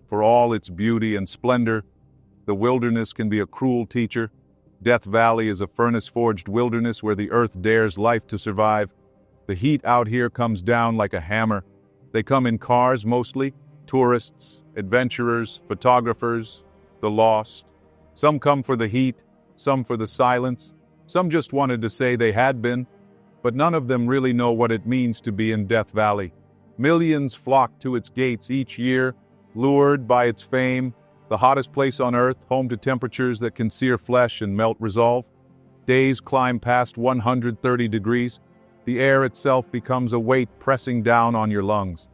For all its beauty and splendor, the wilderness can be a cruel teacher. Death Valley is a furnace-forged wilderness where the earth dares life to survive. The heat out here comes down like a hammer. They come in cars mostly, tourists, adventurers, photographers, the lost. Some come for the heat, some for the silence. Some just wanted to say they had been, but none of them really know what it means to be in Death Valley. Millions flock to its gates each year, lured by its fame, the hottest place on earth, home to temperatures that can sear flesh and melt resolve. Days climb past 130 degrees. The air itself becomes a weight pressing down on your lungs.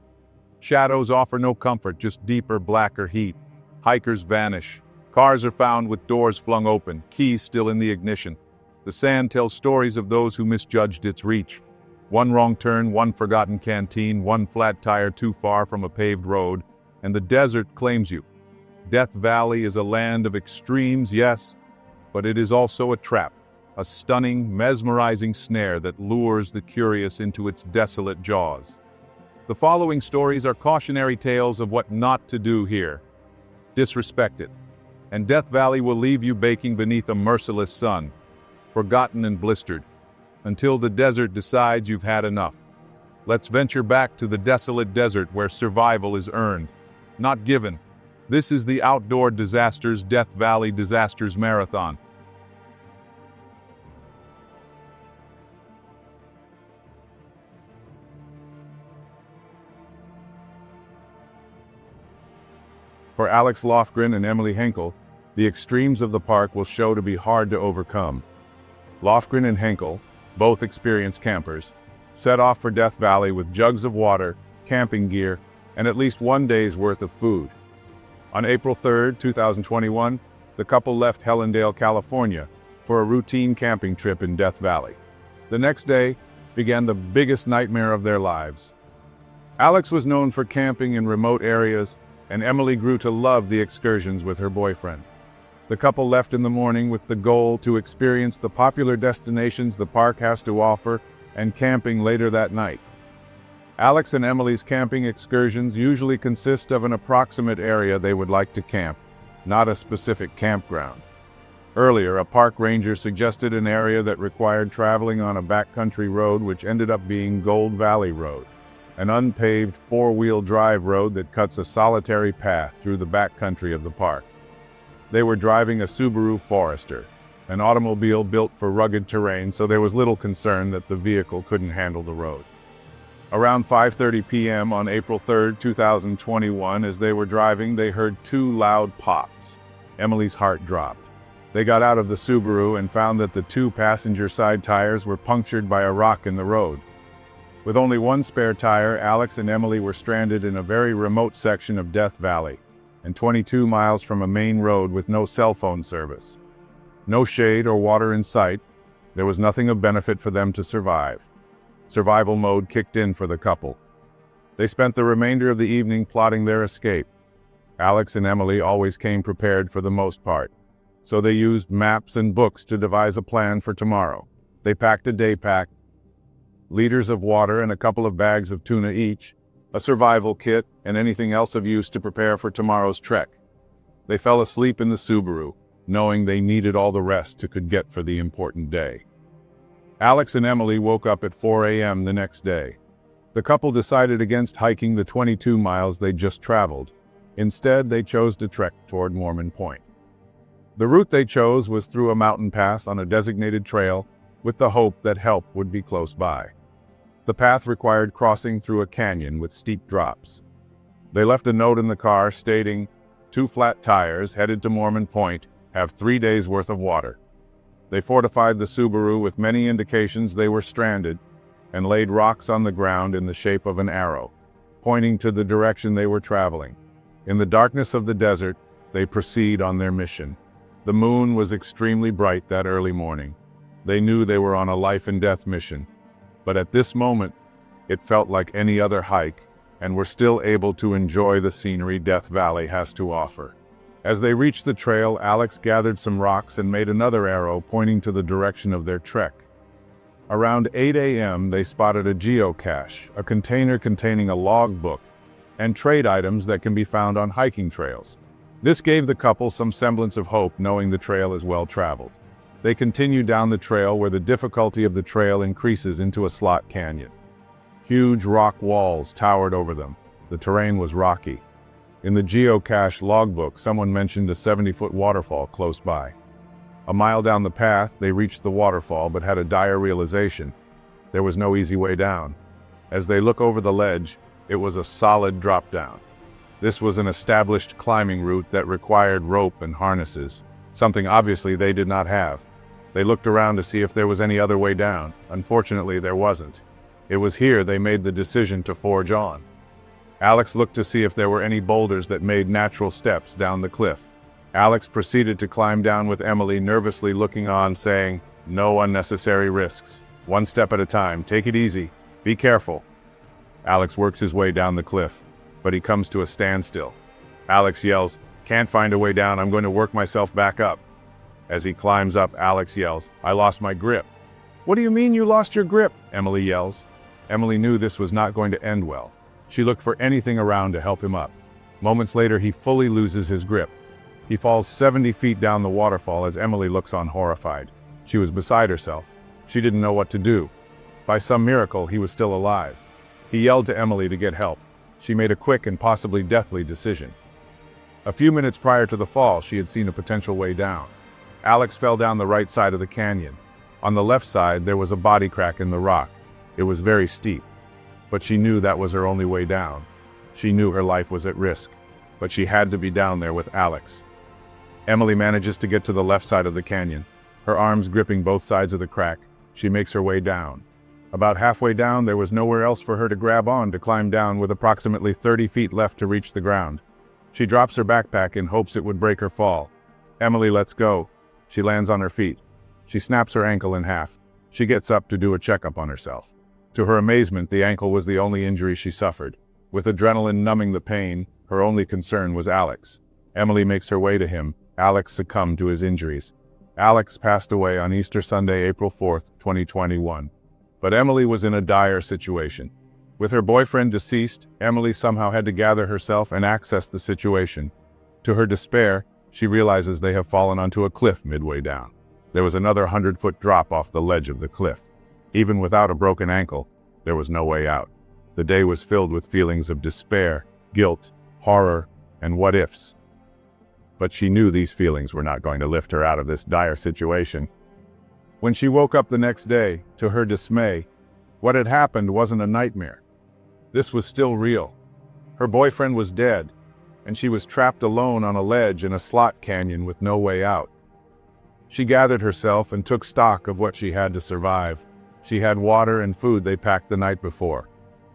Shadows offer no comfort, just deeper, blacker heat. Hikers vanish. Cars are found with doors flung open, keys still in the ignition. The sand tells stories of those who misjudged its reach. One wrong turn, one forgotten canteen, one flat tire too far from a paved road, and the desert claims you. Death Valley is a land of extremes, yes, but it is also a trap, a stunning, mesmerizing snare that lures the curious into its desolate jaws. The following stories are cautionary tales of what not to do here. Disrespect it, and Death Valley will leave you baking beneath a merciless sun, forgotten and blistered, until the desert decides you've had enough. Let's venture back to the desolate desert where survival is earned, not given. This is the Outdoor Disasters Death Valley Disasters Marathon. For Alex Lofgren and Emily Henkel, the extremes of the park will show to be hard to overcome. Lofgren and Henkel, both experienced campers, set off for Death Valley with jugs of water, camping gear, and at least one day's worth of food. On April 3, 2021, the couple left Helendale, California, for a routine camping trip in Death Valley. The next day began the biggest nightmare of their lives. Alex was known for camping in remote areas, and Emily grew to love the excursions with her boyfriend. The couple left in the morning with the goal to experience the popular destinations the park has to offer and camping later that night. Alex and Emily's camping excursions usually consist of an approximate area they would like to camp, not a specific campground. Earlier, a park ranger suggested an area that required traveling on a backcountry road which ended up being Gold Valley Road, an unpaved four-wheel drive road that cuts a solitary path through the backcountry of the park. They were driving a Subaru Forester, an automobile built for rugged terrain, so there was little concern that the vehicle couldn't handle the road. Around 5:30 p.m. on April 3, 2021, as they were driving, they heard two loud pops. Emily's heart dropped. They got out of the Subaru and found that the two passenger side tires were punctured by a rock in the road. With only one spare tire, Alex and Emily were stranded in a very remote section of Death Valley, and 22 miles from a main road with no cell phone service. No shade or water in sight, there was nothing of benefit for them to survive. Survival mode kicked in for the couple. They spent the remainder of the evening plotting their escape. Alex and Emily always came prepared for the most part, so they used maps and books to devise a plan for tomorrow. They packed a day pack, liters of water and a couple of bags of tuna each, a survival kit, and anything else of use to prepare for tomorrow's trek. They fell asleep in the Subaru, knowing they needed all the rest they could get for the important day. Alex and Emily woke up at 4 a.m. the next day. The couple decided against hiking the 22 miles they just traveled. Instead, they chose to trek toward Mormon Point. The route they chose was through a mountain pass on a designated trail, with the hope that help would be close by. The path required crossing through a canyon with steep drops. They left a note in the car stating, "Two flat tires headed to Mormon Point, have 3 days worth of water." They fortified the Subaru with many indications they were stranded and laid rocks on the ground in the shape of an arrow, pointing to the direction they were traveling. In the darkness of the desert, they proceed on their mission. The moon was extremely bright that early morning. They knew they were on a life-and-death mission, but at this moment, it felt like any other hike, and were still able to enjoy the scenery Death Valley has to offer. As they reached the trail, Alex gathered some rocks and made another arrow pointing to the direction of their trek. Around 8 a.m., they spotted a geocache, a container containing a logbook, and trade items that can be found on hiking trails. This gave the couple some semblance of hope, knowing the trail is well traveled. They continued down the trail, where the difficulty of the trail increases into a slot canyon. Huge rock walls towered over them. The terrain was rocky. In the geocache logbook, someone mentioned a 70-foot waterfall close by. A mile down the path, they reached the waterfall but had a dire realization. There was no easy way down. As they look over the ledge, it was a solid drop down. This was an established climbing route that required rope and harnesses, something obviously they did not have. They looked around to see if there was any other way down. Unfortunately, there wasn't. It was here they made the decision to forge on. Alex looked to see if there were any boulders that made natural steps down the cliff. Alex proceeded to climb down with Emily, nervously looking on, saying, "No unnecessary risks. One step at a time. Take it easy. Be careful." Alex works his way down the cliff, but he comes to a standstill. Alex yells, "Can't find a way down. I'm going to work myself back up." As he climbs up, Alex yells, "I lost my grip." "What do you mean you lost your grip?" Emily yells. Emily knew this was not going to end well. She looked for anything around to help him up. Moments later, he fully loses his grip. He falls 70 feet down the waterfall as Emily looks on, horrified. She was beside herself. She didn't know what to do. By some miracle, he was still alive. He yelled to Emily to get help. She made a quick and possibly deathly decision. A few minutes prior to the fall, she had seen a potential way down. Alex fell down the right side of the canyon. On the left side, there was a body crack in the rock. It was very steep, but she knew that was her only way down. She knew her life was at risk, but she had to be down there with Alex. Emily manages to get to the left side of the canyon. Her arms gripping both sides of the crack, she makes her way down. About halfway down, there was nowhere else for her to grab on to climb down, with approximately 30 feet left to reach the ground. She drops her backpack in hopes it would break her fall. Emily lets go. She lands on her feet. She snaps her ankle in half. She gets up to do a checkup on herself. To her amazement, the ankle was the only injury she suffered. With adrenaline numbing the pain, her only concern was Alex. Emily makes her way to him. Alex succumbed to his injuries. Alex passed away on Easter Sunday, April 4th, 2021. But Emily was in a dire situation. With her boyfriend deceased, Emily somehow had to gather herself and access the situation. To her despair, she realizes they have fallen onto a cliff midway down. There was another 100-foot drop off the ledge of the cliff. Even without a broken ankle, there was no way out. The day was filled with feelings of despair, guilt, horror, and what-ifs. But she knew these feelings were not going to lift her out of this dire situation. When she woke up the next day, to her dismay, what had happened wasn't a nightmare. This was still real. Her boyfriend was dead, and she was trapped alone on a ledge in a slot canyon with no way out. She gathered herself and took stock of what she had to survive. She had water and food they packed the night before.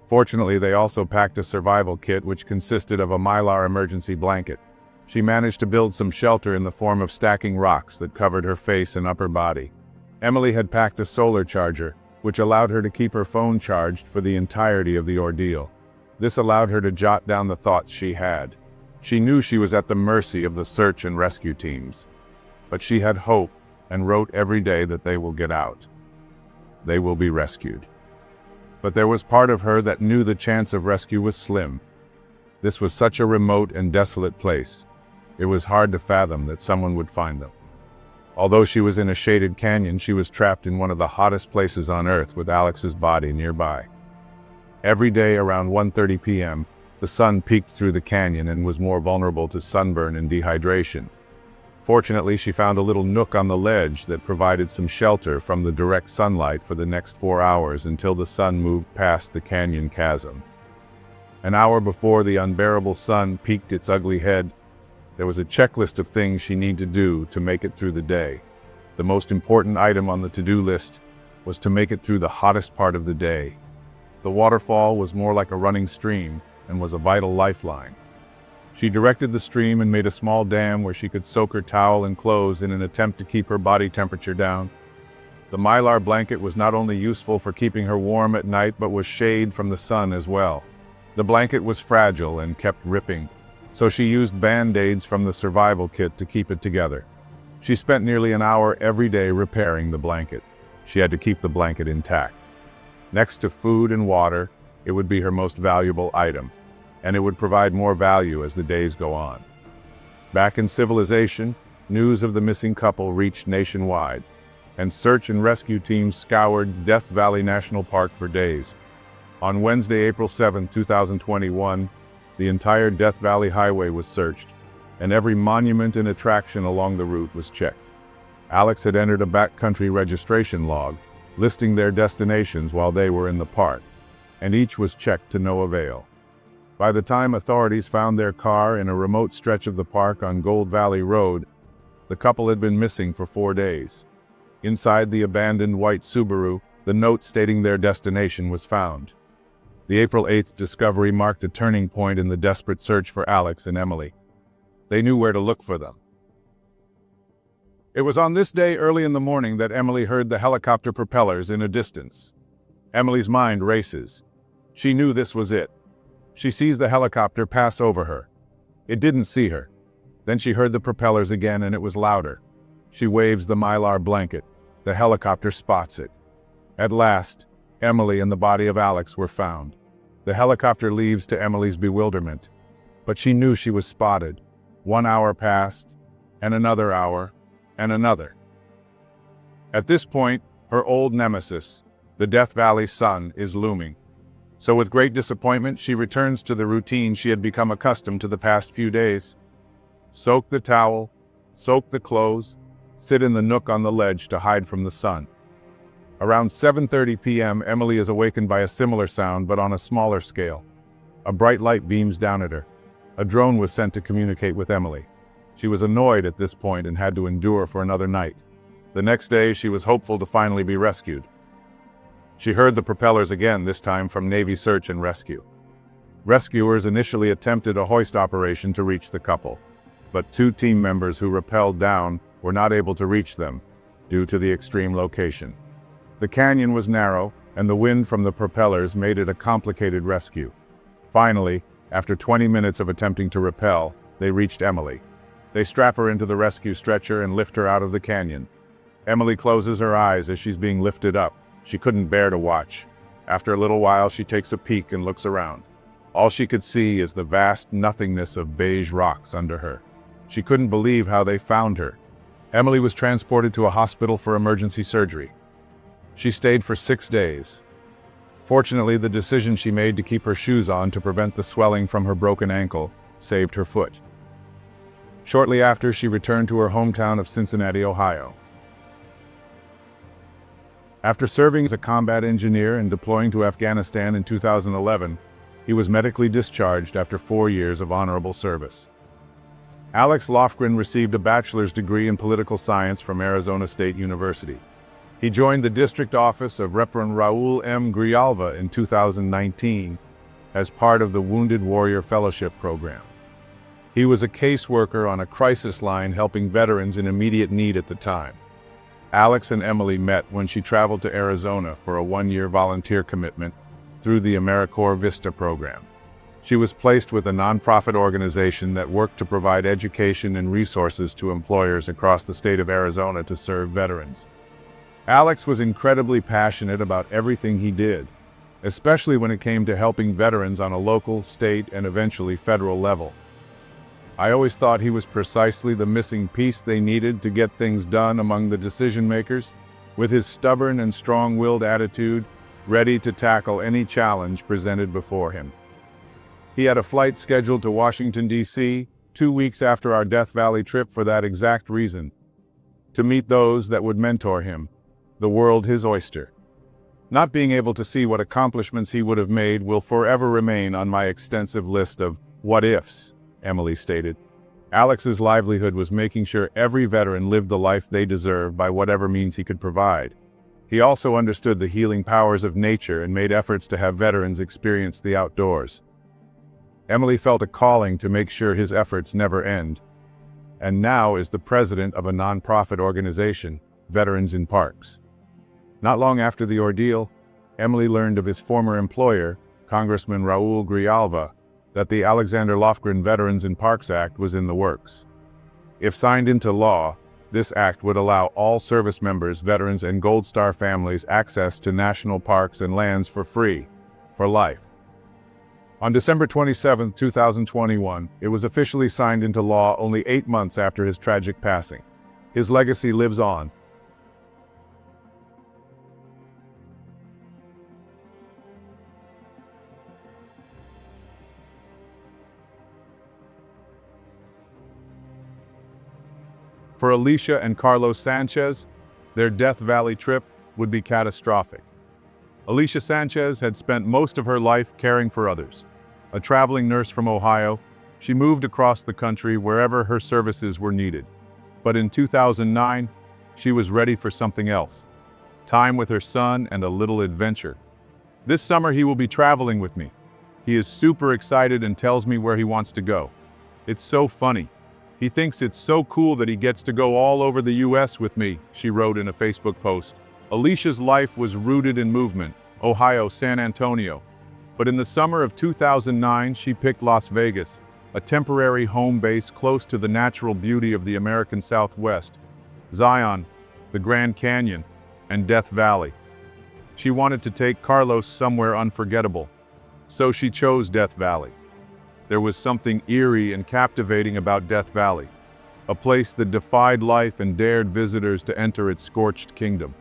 Fortunately, they also packed a survival kit which consisted of a Mylar emergency blanket. She managed to build some shelter in the form of stacking rocks that covered her face and upper body. Emily had packed a solar charger, which allowed her to keep her phone charged for the entirety of the ordeal. This allowed her to jot down the thoughts she had. She knew she was at the mercy of the search and rescue teams. But she had hope and wrote every day that they will get out. They will be rescued. But there was part of her that knew the chance of rescue was slim. This was such a remote and desolate place. It was hard to fathom that someone would find them. Although she was in a shaded canyon, she was trapped in one of the hottest places on Earth with Alex's body nearby. Every day around 1:30 p.m., the sun peeked through the canyon and was more vulnerable to sunburn and dehydration. Fortunately, she found a little nook on the ledge that provided some shelter from the direct sunlight for the next 4 hours until the sun moved past the canyon chasm. An hour before the unbearable sun peeked its ugly head, there was a checklist of things she needed to do to make it through the day. The most important item on the to-do list was to make it through the hottest part of the day. The waterfall was more like a running stream and was a vital lifeline. She directed the stream and made a small dam where she could soak her towel and clothes in an attempt to keep her body temperature down. The Mylar blanket was not only useful for keeping her warm at night, but was shade from the sun as well. The blanket was fragile and kept ripping, so she used band-aids from the survival kit to keep it together. She spent nearly an hour every day repairing the blanket. She had to keep the blanket intact. Next to food and water, it would be her most valuable item. and it would provide more value as the days go on. Back in civilization, news of the missing couple reached nationwide, and search and rescue teams scoured Death Valley National Park for days. On Wednesday, April 7, 2021, the entire Death Valley Highway was searched, and every monument and attraction along the route was checked. Alex had entered a backcountry registration log, listing their destinations while they were in the park, and each was checked to no avail. By the time authorities found their car in a remote stretch of the park on Gold Valley Road, the couple had been missing for 4 days. Inside the abandoned white Subaru, the note stating their destination was found. The April 8th discovery marked a turning point in the desperate search for Alex and Emily. They knew where to look for them. It was on this day early in the morning that Emily heard the helicopter propellers in a distance. Emily's mind races. She knew this was it. She sees the helicopter pass over her. It didn't see her. Then she heard the propellers again, and it was louder. She waves the mylar blanket. The helicopter spots it. At last, Emily and the body of Alex were found. The helicopter leaves to Emily's bewilderment. But she knew she was spotted. 1 hour passed, and another hour, and another. At this point, her old nemesis, the Death Valley sun, is looming. So with great disappointment, she returns to the routine she had become accustomed to the past few days. Soak the towel, soak the clothes, sit in the nook on the ledge to hide from the sun. Around 7:30 p.m., Emily is awakened by a similar sound, but on a smaller scale. A bright light beams down at her. A drone was sent to communicate with Emily. She was annoyed at this point and had to endure for another night. The next day, she was hopeful to finally be rescued. She heard the propellers again, this time from Navy Search and Rescue. Rescuers initially attempted a hoist operation to reach the couple, but 2 team members who rappelled down were not able to reach them due to the extreme location. The canyon was narrow, and the wind from the propellers made it a complicated rescue. Finally, after 20 minutes of attempting to rappel, they reached Emily. They strap her into the rescue stretcher and lift her out of the canyon. Emily closes her eyes as she's being lifted up. She couldn't bear to watch. After a little while, she takes a peek and looks around. All she could see is the vast nothingness of beige rocks under her. She couldn't believe how they found her. Emily was transported to a hospital for emergency surgery. She stayed for 6 days. Fortunately, the decision she made to keep her shoes on to prevent the swelling from her broken ankle saved her foot. Shortly after, she returned to her hometown of Cincinnati, Ohio. After serving as a combat engineer and deploying to Afghanistan in 2011, he was medically discharged after 4 years of honorable service. Alex Lofgren received a bachelor's degree in political science from Arizona State University. He joined the district office of Reverend Raul M. Grijalva in 2019 as part of the Wounded Warrior Fellowship Program. He was a caseworker on a crisis line helping veterans in immediate need at the time. Alex and Emily met when she traveled to Arizona for a 1-year volunteer commitment through the AmeriCorps Vista program. She was placed with a nonprofit organization that worked to provide education and resources to employers across the state of Arizona to serve veterans. Alex was incredibly passionate about everything he did, especially when it came to helping veterans on a local, state, and eventually federal level. I always thought he was precisely the missing piece they needed to get things done among the decision makers, with his stubborn and strong-willed attitude, ready to tackle any challenge presented before him. He had a flight scheduled to Washington, D.C., 2 weeks after our Death Valley trip for that exact reason, to meet those that would mentor him, the world his oyster. Not being able to see what accomplishments he would have made will forever remain on my extensive list of what-ifs, Emily stated. Alex's livelihood was making sure every veteran lived the life they deserve by whatever means he could provide. He also understood the healing powers of nature and made efforts to have veterans experience the outdoors. Emily felt a calling to make sure his efforts never end, and now is the president of a nonprofit organization, Veterans in Parks. Not long after the ordeal, Emily learned of his former employer, Congressman Raul Grijalva, that the Alexander Lofgren Veterans in Parks Act was in the works. If signed into law, this act would allow all service members, veterans, and Gold Star families access to national parks and lands for free, for life. On December 27, 2021, it was officially signed into law only 8 months after his tragic passing. His legacy lives on. For Alicia and Carlos Sanchez, their Death Valley trip would be catastrophic. Alicia Sanchez had spent most of her life caring for others. A traveling nurse from Ohio, she moved across the country wherever her services were needed. But in 2009, she was ready for something else. Time with her son and a little adventure. This summer he will be traveling with me. He is super excited and tells me where he wants to go. It's so funny. He thinks it's so cool that he gets to go all over the US with me, she wrote in a Facebook post. Alicia's life was rooted in movement, Ohio, San Antonio. But in the summer of 2009, she picked Las Vegas, a temporary home base close to the natural beauty of the American Southwest, Zion, the Grand Canyon, and Death Valley. She wanted to take Carlos somewhere unforgettable, so she chose Death Valley. There was something eerie and captivating about Death Valley, a place that defied life and dared visitors to enter its scorched kingdom.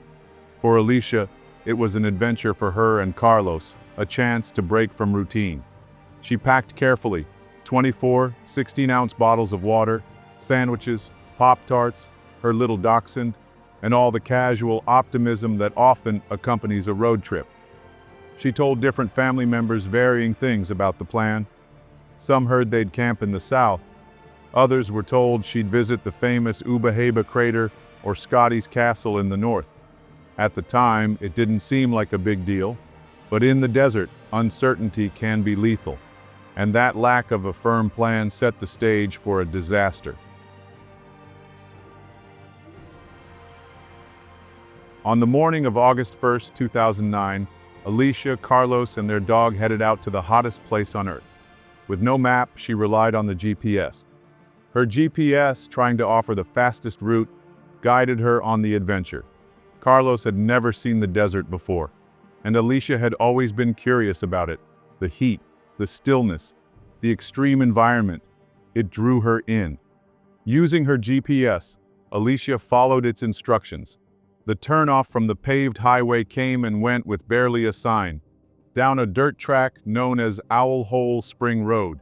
For Alicia, it was an adventure for her and Carlos, a chance to break from routine. She packed carefully, 24 16-ounce bottles of water, sandwiches, Pop-Tarts, her little dachshund, and all the casual optimism that often accompanies a road trip. She told different family members varying things about the plan. Some heard they'd camp in the south. Others were told she'd visit the famous Ubeheba crater or Scotty's Castle in the north. At the time, it didn't seem like a big deal, but in the desert, uncertainty can be lethal, and that lack of a firm plan set the stage for a disaster. On the morning of August 1st, 2009, Alicia, Carlos, and their dog headed out to the hottest place on Earth. With no map, she relied on the GPS. Her GPS, trying to offer the fastest route, guided her on the adventure. Carlos had never seen the desert before, and Alicia had always been curious about it. The heat, the stillness, the extreme environment, it drew her in. Using her GPS, Alicia followed its instructions. The turnoff from the paved highway came and went with barely a sign, down a dirt track known as Owl Hole Spring Road.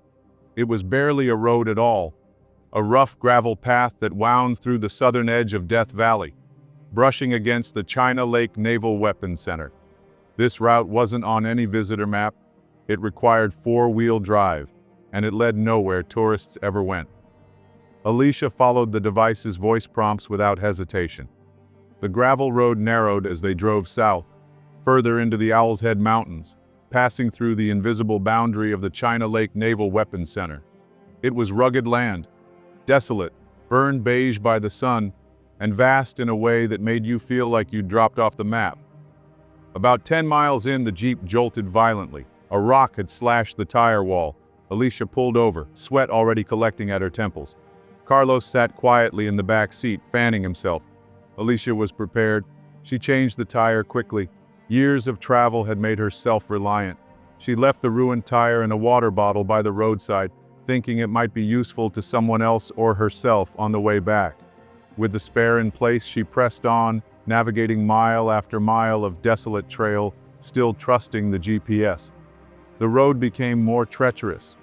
It was barely a road at all, a rough gravel path that wound through the southern edge of Death Valley, brushing against the China Lake Naval Weapons Center. This route wasn't on any visitor map. It required four-wheel drive, and it led nowhere tourists ever went. Alicia followed the device's voice prompts without hesitation. The gravel road narrowed as they drove south, further into the Owl's Head Mountains, passing through the invisible boundary of the China Lake Naval Weapons Center. It was rugged land, desolate, burned beige by the sun, and vast in a way that made you feel like you'd dropped off the map. About 10 miles in, the Jeep jolted violently. A rock had slashed the tire wall. Alicia pulled over, sweat already collecting at her temples. Carlos sat quietly in the back seat, fanning himself. Alicia was prepared. She changed the tire quickly. Years of travel had made her self-reliant. She left the ruined tire and a water bottle by the roadside, thinking it might be useful to someone else or herself on the way back. With the spare in place, she pressed on, navigating mile after mile of desolate trail, still trusting the GPS. The road became more treacherous.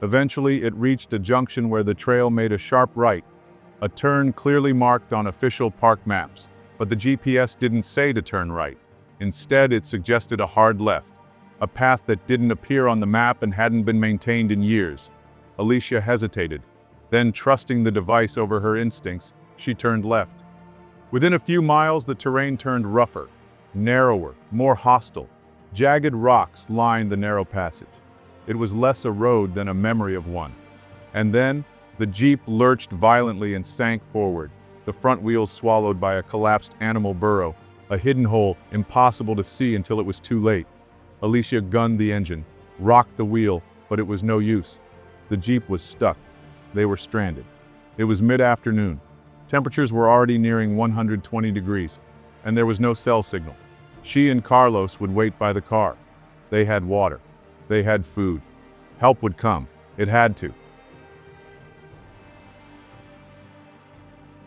Eventually, it reached a junction where the trail made a sharp right, a turn clearly marked on official park maps, but the GPS didn't say to turn right. Instead, it suggested a hard left, a path that didn't appear on the map and hadn't been maintained in years. Alicia hesitated. Then, trusting the device over her instincts, she turned left. Within a few miles, the terrain turned rougher, narrower, more hostile. Jagged rocks lined the narrow passage. It was less a road than a memory of one. And then, the Jeep lurched violently and sank forward, the front wheels swallowed by a collapsed animal burrow, a hidden hole impossible to see until it was too late. Alicia gunned the engine, rocked the wheel, but it was no use. The Jeep was stuck. They were stranded. It was mid-afternoon. Temperatures were already nearing 120 degrees, and there was no cell signal. She and Carlos would wait by the car. They had water. They had food. Help would come. It had to.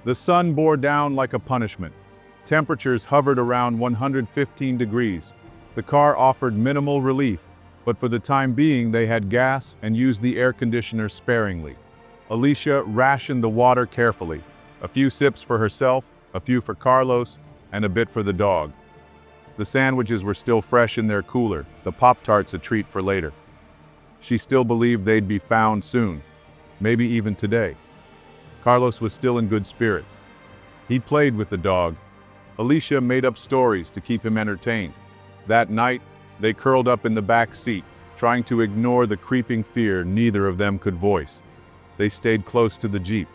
The sun bore down like a punishment. Temperatures hovered around 115 degrees. The car offered minimal relief, but for the time being they had gas and used the air conditioner sparingly. Alicia rationed the water carefully. A few sips for herself, a few for Carlos, and a bit for the dog. The sandwiches were still fresh in their cooler, the Pop-Tarts a treat for later. She still believed they'd be found soon, maybe even today. Carlos was still in good spirits. He played with the dog. Alicia made up stories to keep him entertained. That night, they curled up in the back seat, trying to ignore the creeping fear neither of them could voice. They stayed close to the Jeep.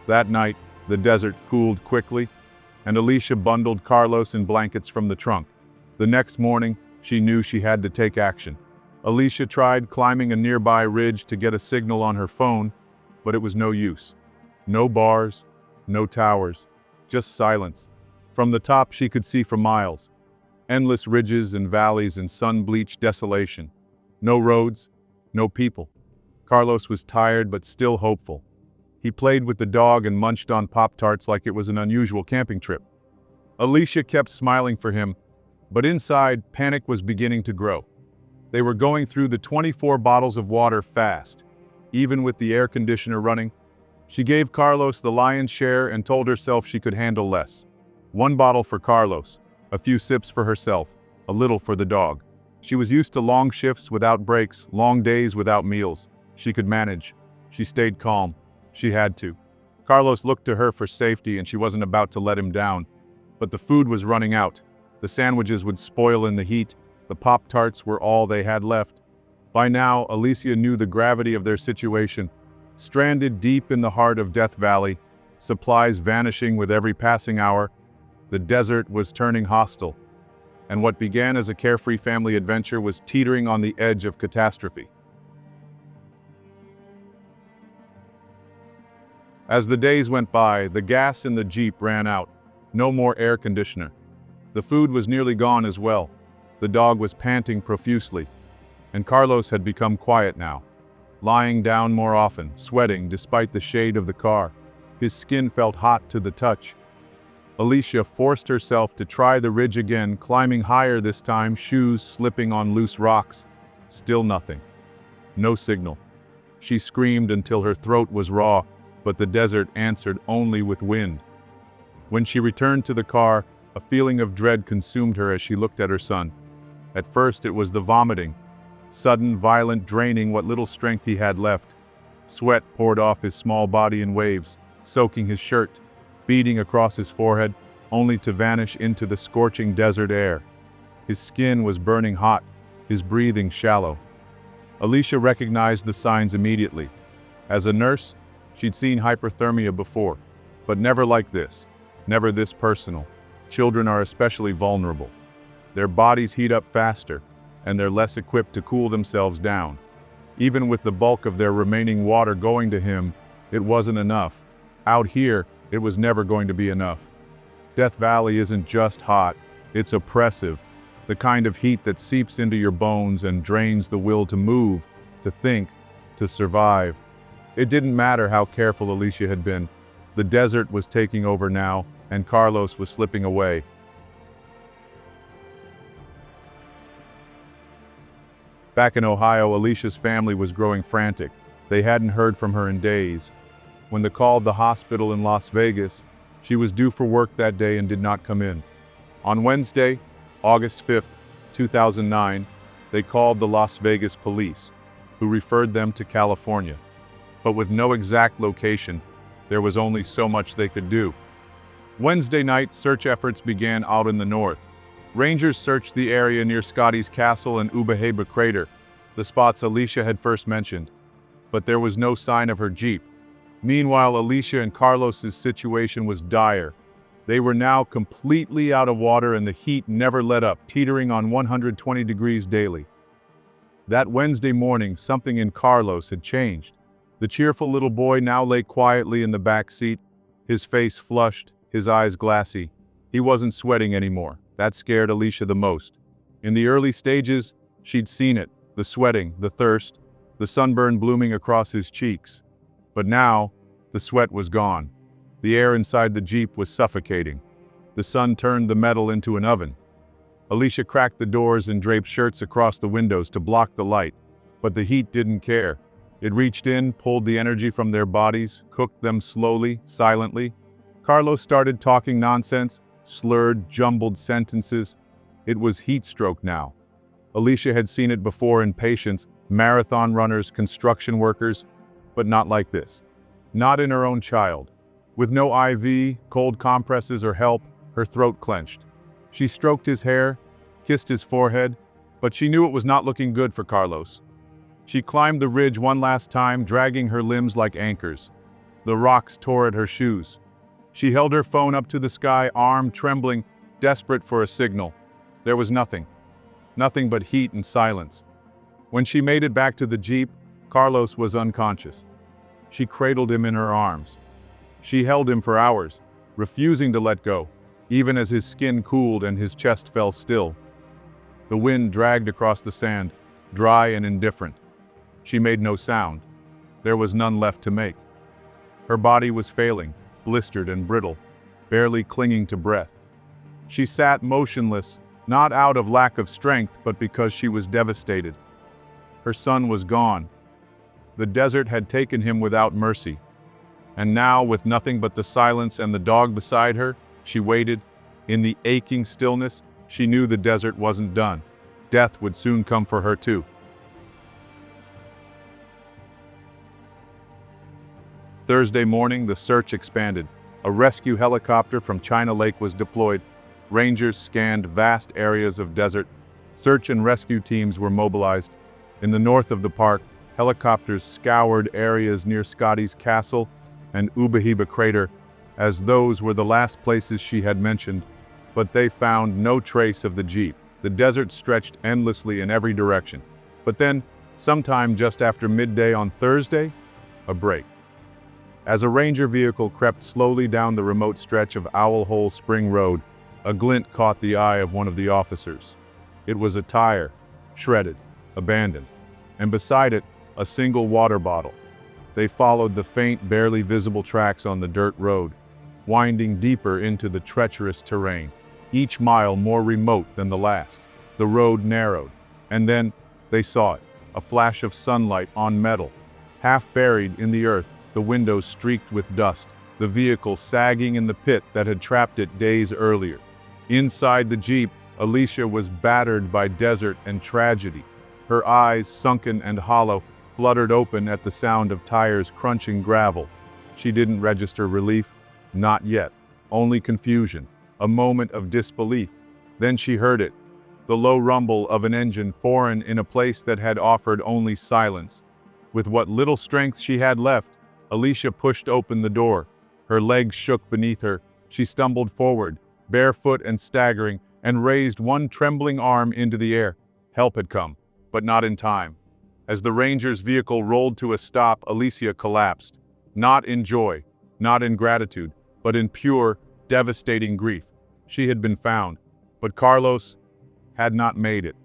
That night, the desert cooled quickly, and Alicia bundled Carlos in blankets from the trunk. The next morning, she knew she had to take action. Alicia tried climbing a nearby ridge to get a signal on her phone, but it was no use. No bars, no towers, just silence. From the top she could see for miles. Endless ridges and valleys in sun-bleached desolation. No roads, no people. Carlos was tired but still hopeful. He played with the dog and munched on Pop-Tarts like it was an unusual camping trip. Alicia kept smiling for him, but inside, panic was beginning to grow. They were going through the 24 bottles of water fast, even with the air conditioner running. She gave Carlos the lion's share and told herself she could handle less. 1 bottle for Carlos, a few sips for herself, a little for the dog. She was used to long shifts without breaks, long days without meals. She could manage. She stayed calm. She had to. Carlos looked to her for safety and she wasn't about to let him down. But the food was running out. The sandwiches would spoil in the heat. The Pop-Tarts were all they had left. By now, Alicia knew the gravity of their situation. Stranded deep in the heart of Death Valley, supplies vanishing with every passing hour, the desert was turning hostile, and what began as a carefree family adventure was teetering on the edge of catastrophe. As the days went by, the gas in the Jeep ran out. No more air conditioner. The food was nearly gone as well. The dog was panting profusely, and Carlos had become quiet now, lying down more often, sweating despite the shade of the car. His skin felt hot to the touch. Alicia forced herself to try the ridge again, climbing higher this time, shoes slipping on loose rocks. Still nothing. No signal. She screamed until her throat was raw, but the desert answered only with wind. When she returned to the car, a feeling of dread consumed her as she looked at her son. At first it was the vomiting, sudden, violent draining what little strength he had left. Sweat poured off his small body in waves, soaking his shirt, beading across his forehead, only to vanish into the scorching desert air. His skin was burning hot, his breathing shallow. Alicia recognized the signs immediately. As a nurse, she'd seen hyperthermia before, but never like this, never this personal. Children are especially vulnerable. Their bodies heat up faster, and they're less equipped to cool themselves down. Even with the bulk of their remaining water going to him, it wasn't enough. Out here, it was never going to be enough. Death Valley isn't just hot, it's oppressive, the kind of heat that seeps into your bones and drains the will to move, to think, to survive. It didn't matter how careful Alicia had been. The desert was taking over now, and Carlos was slipping away. Back in Ohio, Alicia's family was growing frantic. They hadn't heard from her in days. When they called the hospital in Las Vegas, she was due for work that day and did not come in. On Wednesday, August 5th, 2009, they called the Las Vegas police, who referred them to California. But with no exact location, there was only so much they could do. Wednesday night, search efforts began out in the north. Rangers searched the area near Scotty's Castle and Ubaheba Crater, the spots Alicia had first mentioned. But there was no sign of her Jeep. Meanwhile, Alicia and Carlos's situation was dire. They were now completely out of water and the heat never let up, teetering on 120 degrees daily. That Wednesday morning, something in Carlos had changed. The cheerful little boy now lay quietly in the back seat, his face flushed, his eyes glassy. He wasn't sweating anymore. That scared Alicia the most. In the early stages, she'd seen it, the sweating, the thirst, the sunburn blooming across his cheeks. But now, the sweat was gone. The air inside the Jeep was suffocating. The sun turned the metal into an oven. Alicia cracked the doors and draped shirts across the windows to block the light, but the heat didn't care. It reached in, pulled the energy from their bodies, cooked them slowly, silently. Carlos started talking nonsense, slurred, jumbled sentences. It was heat stroke now. Alicia had seen it before in patients, marathon runners, construction workers, but not like this. Not in her own child. With no IV, cold compresses, or help, her throat clenched. She stroked his hair, kissed his forehead, but she knew it was not looking good for Carlos. She climbed the ridge one last time, dragging her limbs like anchors. The rocks tore at her shoes. She held her phone up to the sky, arm trembling, desperate for a signal. There was nothing. Nothing but heat and silence. When she made it back to the Jeep, Carlos was unconscious. She cradled him in her arms. She held him for hours, refusing to let go, even as his skin cooled and his chest fell still. The wind dragged across the sand, dry and indifferent. She made no sound. There was none left to make. Her body was failing, blistered and brittle, barely clinging to breath. She sat motionless, not out of lack of strength, but because she was devastated. Her son was gone. The desert had taken him without mercy. And now, with nothing but the silence and the dog beside her, she waited. In the aching stillness, she knew the desert wasn't done. Death would soon come for her too. Thursday morning, the search expanded. A rescue helicopter from China Lake was deployed. Rangers scanned vast areas of desert. Search and rescue teams were mobilized. In the north of the park, helicopters scoured areas near Scotty's Castle and Ubahiba Crater, as those were the last places she had mentioned, but they found no trace of the Jeep. The desert stretched endlessly in every direction. But then, sometime just after midday on Thursday, a break. As a ranger vehicle crept slowly down the remote stretch of Owl Hole Spring Road, a glint caught the eye of one of the officers. It was a tire, shredded, abandoned, and beside it, a single water bottle. They followed the faint, barely visible tracks on the dirt road, winding deeper into the treacherous terrain, each mile more remote than the last. The road narrowed, and then they saw it, a flash of sunlight on metal. Half buried in the earth, the windows streaked with dust, the vehicle sagging in the pit that had trapped it days earlier. Inside the Jeep, Alicia was battered by desert and tragedy. Her eyes, sunken and hollow, fluttered open at the sound of tires crunching gravel. She didn't register relief. Not yet. Only confusion. A moment of disbelief. Then she heard it. The low rumble of an engine foreign in a place that had offered only silence. With what little strength she had left, Alicia pushed open the door. Her legs shook beneath her. She stumbled forward, barefoot and staggering, and raised one trembling arm into the air. Help had come, but not in time. As the ranger's vehicle rolled to a stop, Alicia collapsed. Not in joy, not in gratitude, but in pure, devastating grief. She had been found, but Carlos had not made it.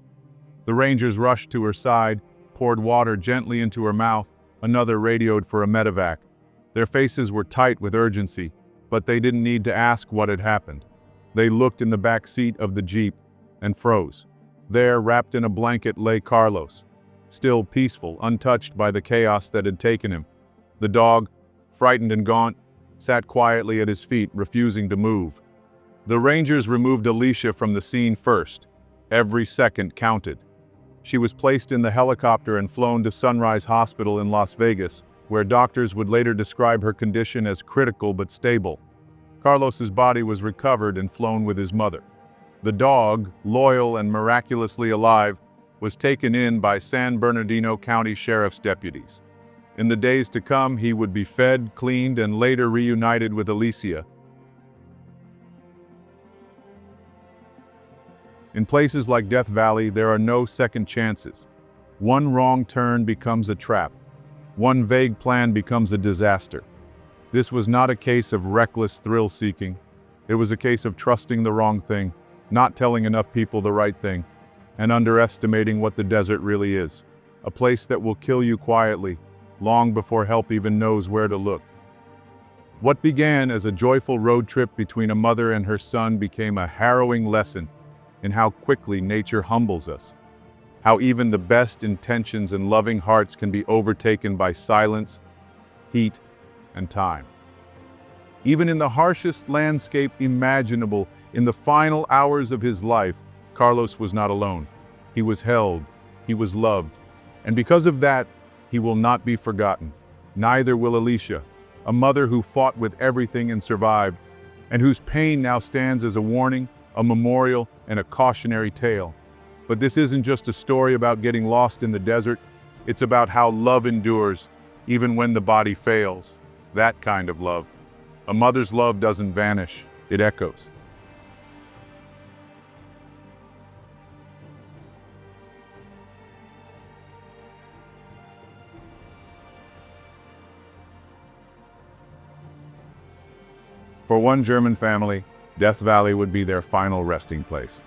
The rangers rushed to her side, poured water gently into her mouth. Another radioed for a medevac. Their faces were tight with urgency, but they didn't need to ask what had happened. They looked in the back seat of the Jeep and froze. There, wrapped in a blanket, lay Carlos, still peaceful, untouched by the chaos that had taken him. The dog, frightened and gaunt, sat quietly at his feet, refusing to move. The rangers removed Alicia from the scene first. Every second counted. She was placed in the helicopter and flown to Sunrise Hospital in Las Vegas, where doctors would later describe her condition as critical but stable. Carlos's body was recovered and flown with his mother. The dog, loyal and miraculously alive, was taken in by San Bernardino County Sheriff's deputies. In the days to come, he would be fed, cleaned, and later reunited with Alicia. In places like Death Valley, there are no second chances. One wrong turn becomes a trap. One vague plan becomes a disaster. This was not a case of reckless thrill-seeking. It was a case of trusting the wrong thing, not telling enough people the right thing, and underestimating what the desert really is. a place that will kill you quietly, long before help even knows where to look. What began as a joyful road trip between a mother and her son became a harrowing lesson in how quickly nature humbles us, how even the best intentions and loving hearts can be overtaken by silence, heat, and time. Even in the harshest landscape imaginable, in the final hours of his life, Carlos was not alone. He was held, he was loved, and because of that, he will not be forgotten. Neither will Alicia, a mother who fought with everything and survived, and whose pain now stands as a warning, a memorial, and a cautionary tale. But this isn't just a story about getting lost in the desert. It's about how love endures, even when the body fails. That kind of love. A mother's love doesn't vanish, it echoes. For one German family, Death Valley would be their final resting place.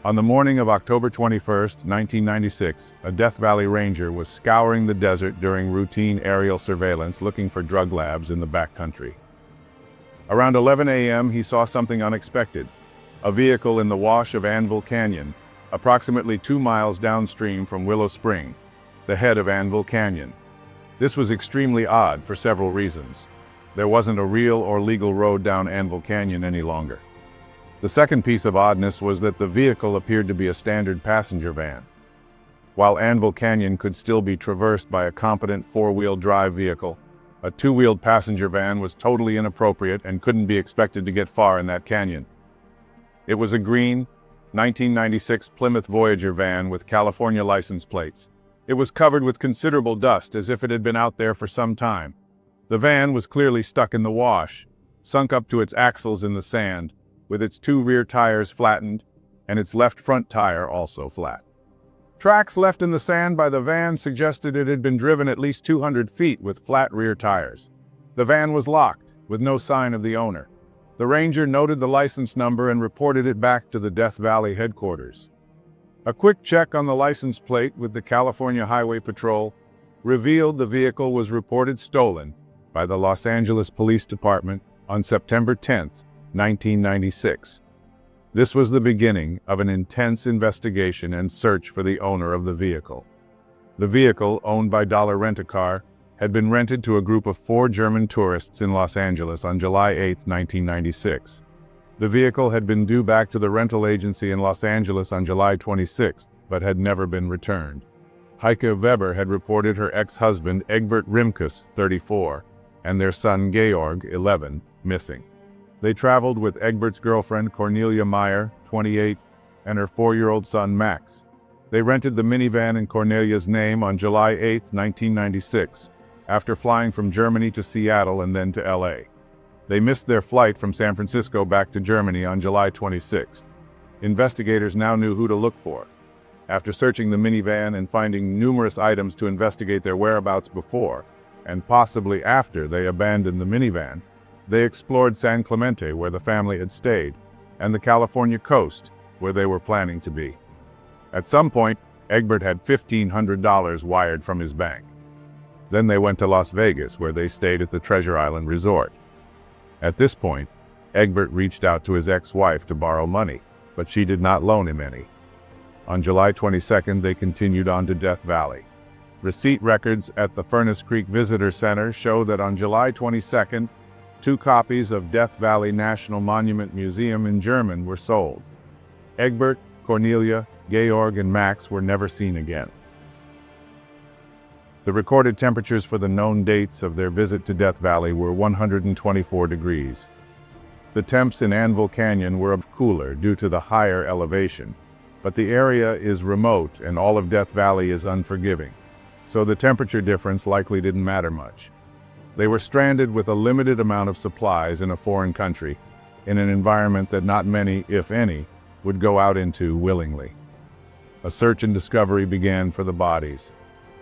On the morning of October 21st, 1996, a Death Valley ranger was scouring the desert during routine aerial surveillance looking for drug labs in the backcountry. Around 11 a.m., he saw something unexpected, a vehicle in the wash of Anvil Canyon, approximately 2 miles downstream from Willow Spring, the head of Anvil Canyon. This was extremely odd for several reasons. There wasn't a real or legal road down Anvil Canyon any longer. The second piece of oddness was that the vehicle appeared to be a standard passenger van. While Anvil Canyon could still be traversed by a competent four-wheel drive vehicle, a two-wheeled passenger van was totally inappropriate and couldn't be expected to get far in that canyon. It was a green, 1996 Plymouth Voyager van with California license plates. It was covered with considerable dust as if it had been out there for some time. The van was clearly stuck in the wash, sunk up to its axles in the sand, with its 2 rear tires flattened and its left front tire also flat. Tracks left in the sand by the van suggested it had been driven at least 200 feet with flat rear tires. The van was locked, with no sign of the owner. The ranger noted the license number and reported it back to the Death Valley headquarters. A quick check on the license plate with the California Highway Patrol revealed the vehicle was reported stolen by the Los Angeles Police Department on September 10, 1996. This was the beginning of an intense investigation and search for the owner of the vehicle. The vehicle, owned by Dollar Rent-A-Car, had been rented to a group of 4 German tourists in Los Angeles on July 8, 1996. The vehicle had been due back to the rental agency in Los Angeles on July 26, but had never been returned. Heike Weber had reported her ex-husband Egbert Rimkus, 34, and their son Georg, 11, missing. They traveled with Egbert's girlfriend Cornelia Meyer, 28, and her 4-year-old son Max. They rented the minivan in Cornelia's name on July 8, 1996, after flying from Germany to Seattle and then to LA. They missed their flight from San Francisco back to Germany on July 26. Investigators now knew who to look for. After searching the minivan and finding numerous items to investigate their whereabouts before, and possibly after they abandoned the minivan, they explored San Clemente, where the family had stayed, and the California coast, where they were planning to be. At some point, Egbert had $1,500 wired from his bank. Then they went to Las Vegas, where they stayed at the Treasure Island Resort. At this point, Egbert reached out to his ex-wife to borrow money, but she did not loan him any. On July 22nd, they continued on to Death Valley. Receipt records at the Furnace Creek Visitor Center show that on July 22nd, 2 copies of Death Valley National Monument Museum in German were sold. Egbert, Cornelia, Georg, and Max were never seen again. The recorded temperatures for the known dates of their visit to Death Valley were 124 degrees. The temps in Anvil Canyon were cooler due to the higher elevation, but the area is remote and all of Death Valley is unforgiving, so the temperature difference likely didn't matter much. They were stranded with a limited amount of supplies in a foreign country, in an environment that not many, if any, would go out into willingly. A search and discovery began for the bodies.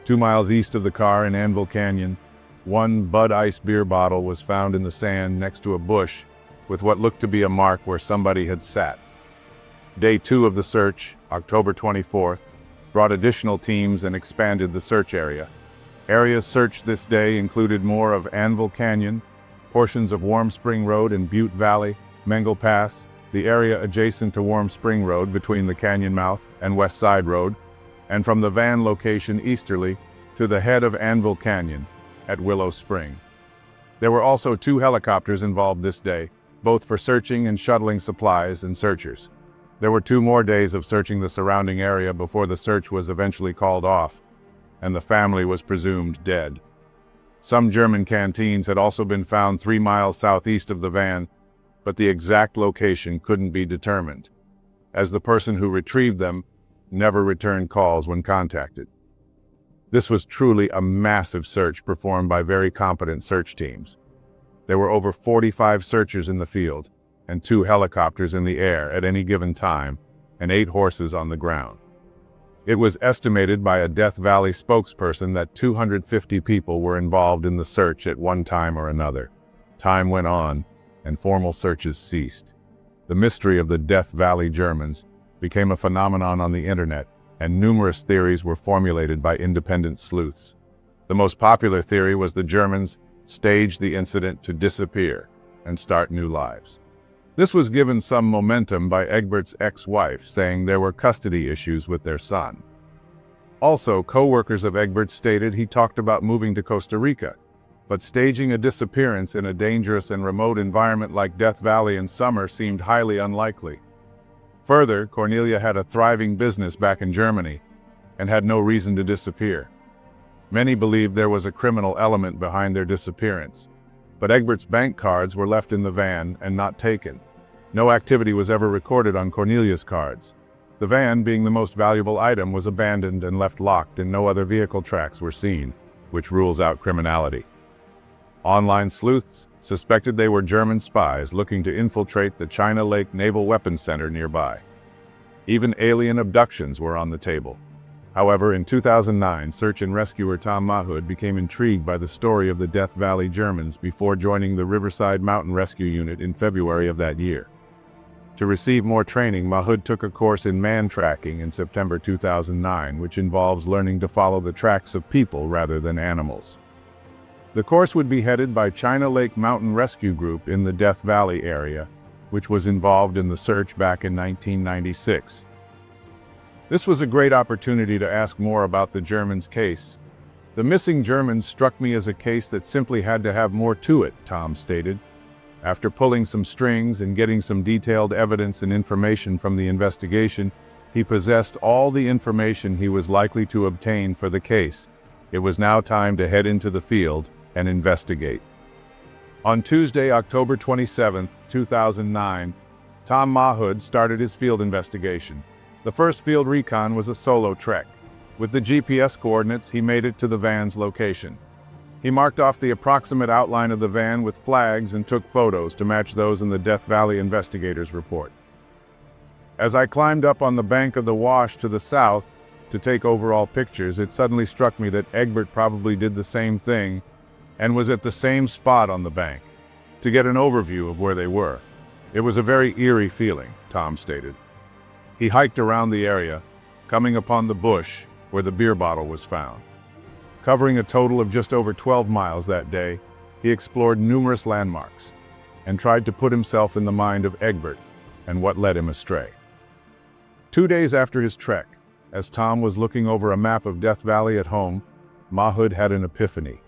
2 miles east of the car in Anvil Canyon, 1 Bud Ice beer bottle was found in the sand next to a bush with what looked to be a mark where somebody had sat. Day 2 of the search, October 24th, brought additional teams and expanded the search area. Areas searched this day included more of Anvil Canyon, portions of Warm Spring Road in Butte Valley, Mengel Pass, the area adjacent to Warm Spring Road between the canyon mouth and West Side Road, and from the van location easterly to the head of Anvil Canyon at Willow Spring. There were also 2 helicopters involved this day, both for searching and shuttling supplies and searchers. There were 2 more days of searching the surrounding area before the search was eventually called off, and the family was presumed dead. Some German canteens had also been found 3 miles southeast of the van, but the exact location couldn't be determined, as the person who retrieved them never returned calls when contacted. This was truly a massive search performed by very competent search teams. There were over 45 searchers in the field, and 2 helicopters in the air at any given time, and 8 horses on the ground. It was estimated by a Death Valley spokesperson that 250 people were involved in the search at one time or another. Time went on, and formal searches ceased. The mystery of the Death Valley Germans became a phenomenon on the internet, and numerous theories were formulated by independent sleuths. The most popular theory was the Germans staged the incident to disappear and start new lives. This was given some momentum by Egbert's ex-wife, saying there were custody issues with their son. Also, co-workers of Egbert stated he talked about moving to Costa Rica, but staging a disappearance in a dangerous and remote environment like Death Valley in summer seemed highly unlikely. Further, Cornelia had a thriving business back in Germany and had no reason to disappear. Many believed there was a criminal element behind their disappearance, but Egbert's bank cards were left in the van and not taken. No activity was ever recorded on Cornelia's cards. The van, being the most valuable item, was abandoned and left locked, and no other vehicle tracks were seen, which rules out criminality. Online sleuths suspected they were German spies looking to infiltrate the China Lake Naval Weapons Center nearby. Even alien abductions were on the table. However, in 2009, search and rescuer Tom Mahood became intrigued by the story of the Death Valley Germans before joining the Riverside Mountain Rescue Unit in February of that year. To receive more training, Mahood took a course in man tracking in September 2009, which involves learning to follow the tracks of people rather than animals. The course would be headed by China Lake Mountain Rescue Group in the Death Valley area, which was involved in the search back in 1996. This was a great opportunity to ask more about the Germans' case. The missing Germans struck me as a case that simply had to have more to it, Tom stated. After pulling some strings and getting some detailed evidence and information from the investigation, he possessed all the information he was likely to obtain for the case. It was now time to head into the field and investigate. On Tuesday, October 27, 2009, Tom Mahood started his field investigation. The first field recon was a solo trek. With the GPS coordinates, he made it to the van's location. He marked off the approximate outline of the van with flags and took photos to match those in the Death Valley investigators' report. As I climbed up on the bank of the wash to the south to take overall pictures, it suddenly struck me that Egbert probably did the same thing and was at the same spot on the bank to get an overview of where they were. It was a very eerie feeling, Tom stated. He hiked around the area, coming upon the bush where the beer bottle was found. Covering a total of just over 12 miles that day, he explored numerous landmarks and tried to put himself in the mind of Egbert and what led him astray. 2 days after his trek, as Tom was looking over a map of Death Valley at home, Mahood had an epiphany.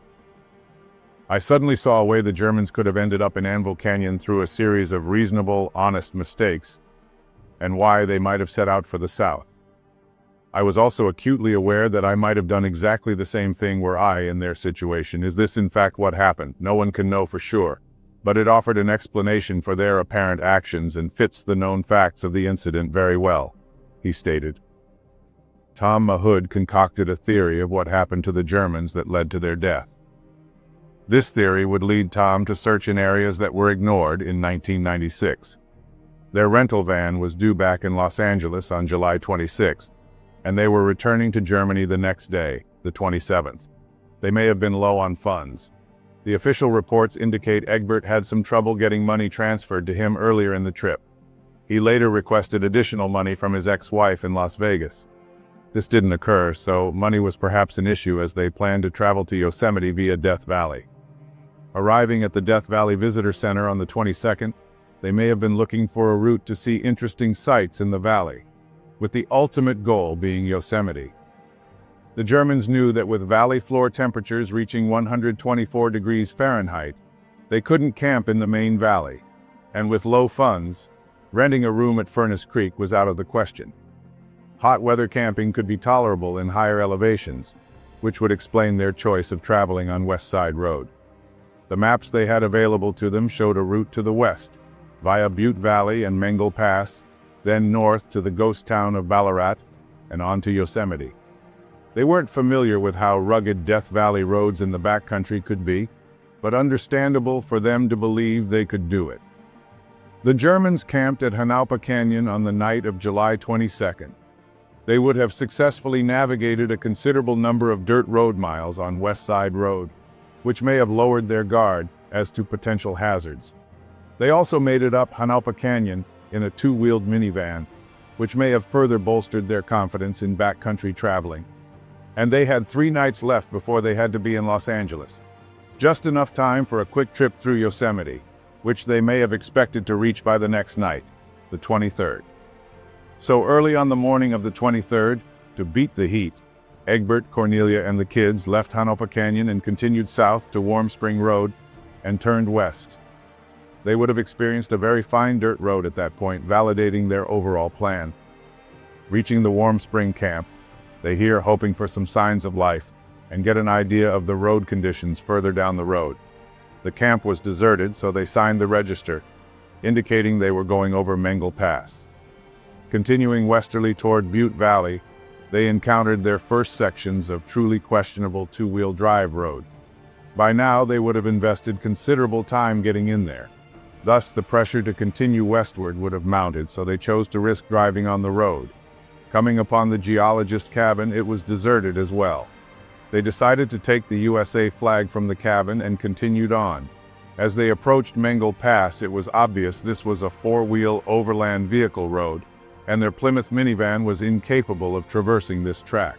I suddenly saw a way the Germans could have ended up in Anvil Canyon through a series of reasonable, honest mistakes, and why they might have set out for the south. I was also acutely aware that I might have done exactly the same thing were I in their situation. Is this in fact what happened? No one can know for sure, but it offered an explanation for their apparent actions and fits the known facts of the incident very well, he stated. Tom Mahood concocted a theory of what happened to the Germans that led to their death. This theory would lead Tom to search in areas that were ignored in 1996. Their rental van was due back in Los Angeles on July 26th, and they were returning to Germany the next day, the 27th. They may have been low on funds. The official reports indicate Egbert had some trouble getting money transferred to him earlier in the trip. He later requested additional money from his ex-wife in Las Vegas. This didn't occur, so money was perhaps an issue as they planned to travel to Yosemite via Death Valley. Arriving at the Death Valley Visitor Center on the 22nd, they may have been looking for a route to see interesting sights in the valley, with the ultimate goal being Yosemite. The Germans knew that with valley floor temperatures reaching 124 degrees Fahrenheit, they couldn't camp in the main valley, and with low funds, renting a room at Furnace Creek was out of the question. Hot weather camping could be tolerable in higher elevations, which would explain their choice of traveling on West Side Road. The maps they had available to them showed a route to the west, via Butte Valley and Mengle Pass, then north to the ghost town of Ballarat, and on to Yosemite. They weren't familiar with how rugged Death Valley roads in the backcountry could be, but understandable for them to believe they could do it. The Germans camped at Hanaupa Canyon on the night of July 22nd. They would have successfully navigated a considerable number of dirt road miles on West Side Road, which may have lowered their guard as to potential hazards. They also made it up Hanaupa Canyon in a two-wheeled minivan, which may have further bolstered their confidence in backcountry traveling. And they had 3 nights left before they had to be in Los Angeles. Just enough time for a quick trip through Yosemite, which they may have expected to reach by the next night, the 23rd. So early on the morning of the 23rd, to beat the heat, Egbert, Cornelia, and the kids left Hanaupa Canyon and continued south to Warm Spring Road and turned west. They would have experienced a very fine dirt road at that point, validating their overall plan. Reaching the Warm Spring camp, they hear hoping for some signs of life and get an idea of the road conditions further down the road. The camp was deserted, so they signed the register, indicating they were going over Mengle Pass. Continuing westerly toward Butte Valley, they encountered their first sections of truly questionable two-wheel drive road. By now, they would have invested considerable time getting in there. Thus, the pressure to continue westward would have mounted, so they chose to risk driving on the road. Coming upon the geologist cabin, it was deserted as well. They decided to take the USA flag from the cabin and continued on. As they approached Mengle Pass, it was obvious this was a 4-wheel overland vehicle road, and their Plymouth minivan was incapable of traversing this track.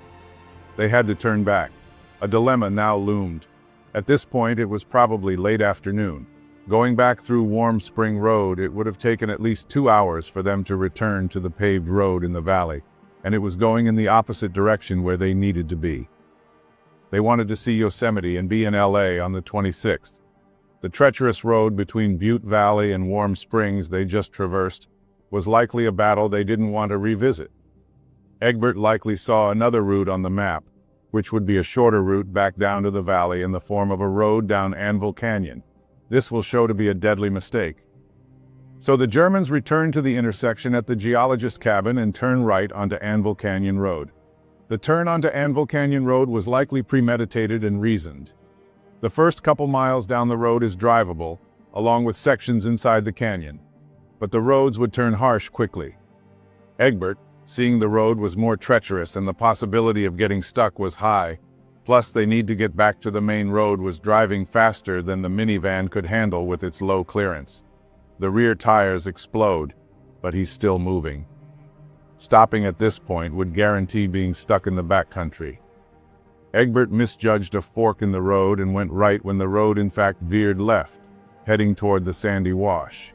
They had to turn back. A dilemma now loomed. At this point, it was probably late afternoon. Going back through Warm Spring Road, it would have taken at least 2 hours for them to return to the paved road in the valley, and it was going in the opposite direction where they needed to be. They wanted to see Yosemite and be in LA on the 26th. The treacherous road between Butte Valley and Warm Springs they just traversed was likely a battle they didn't want to revisit. Egbert likely saw another route on the map, which would be a shorter route back down to the valley in the form of a road down Anvil Canyon. This will show to be a deadly mistake. So the Germans returned to the intersection at the geologist's cabin and turned right onto Anvil Canyon Road. The turn onto Anvil Canyon Road was likely premeditated and reasoned. The first couple miles down the road is drivable, along with sections inside the canyon. But the roads would turn harsh quickly. Egbert, seeing the road was more treacherous and the possibility of getting stuck was high, plus they need to get back to the main road, was driving faster than the minivan could handle with its low clearance. The rear tires explode, but he's still moving. Stopping at this point would guarantee being stuck in the backcountry. Egbert misjudged a fork in the road and went right when the road in fact veered left, heading toward the sandy wash.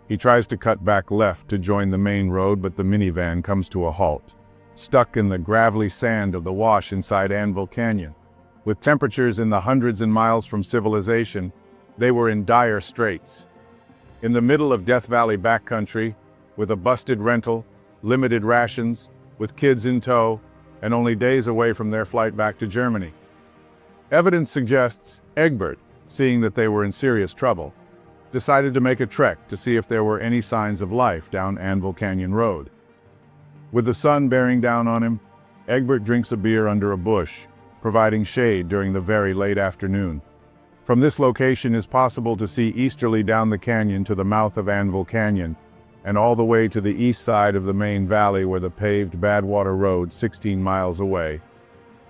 He tries to cut back left to join the main road, but the minivan comes to a halt, stuck in the gravelly sand of the wash inside Anvil Canyon. With temperatures in the hundreds and miles from civilization, they were in dire straits. In the middle of Death Valley backcountry, with a busted rental, limited rations, with kids in tow, and only days away from their flight back to Germany. Evidence suggests Egbert, seeing that they were in serious trouble, decided to make a trek to see if there were any signs of life down Anvil Canyon Road. With the sun bearing down on him, Egbert drinks a beer under a bush, providing shade during the very late afternoon. From this location it is possible to see easterly down the canyon to the mouth of Anvil Canyon, and all the way to the east side of the main valley where the paved Badwater Road 16 miles away.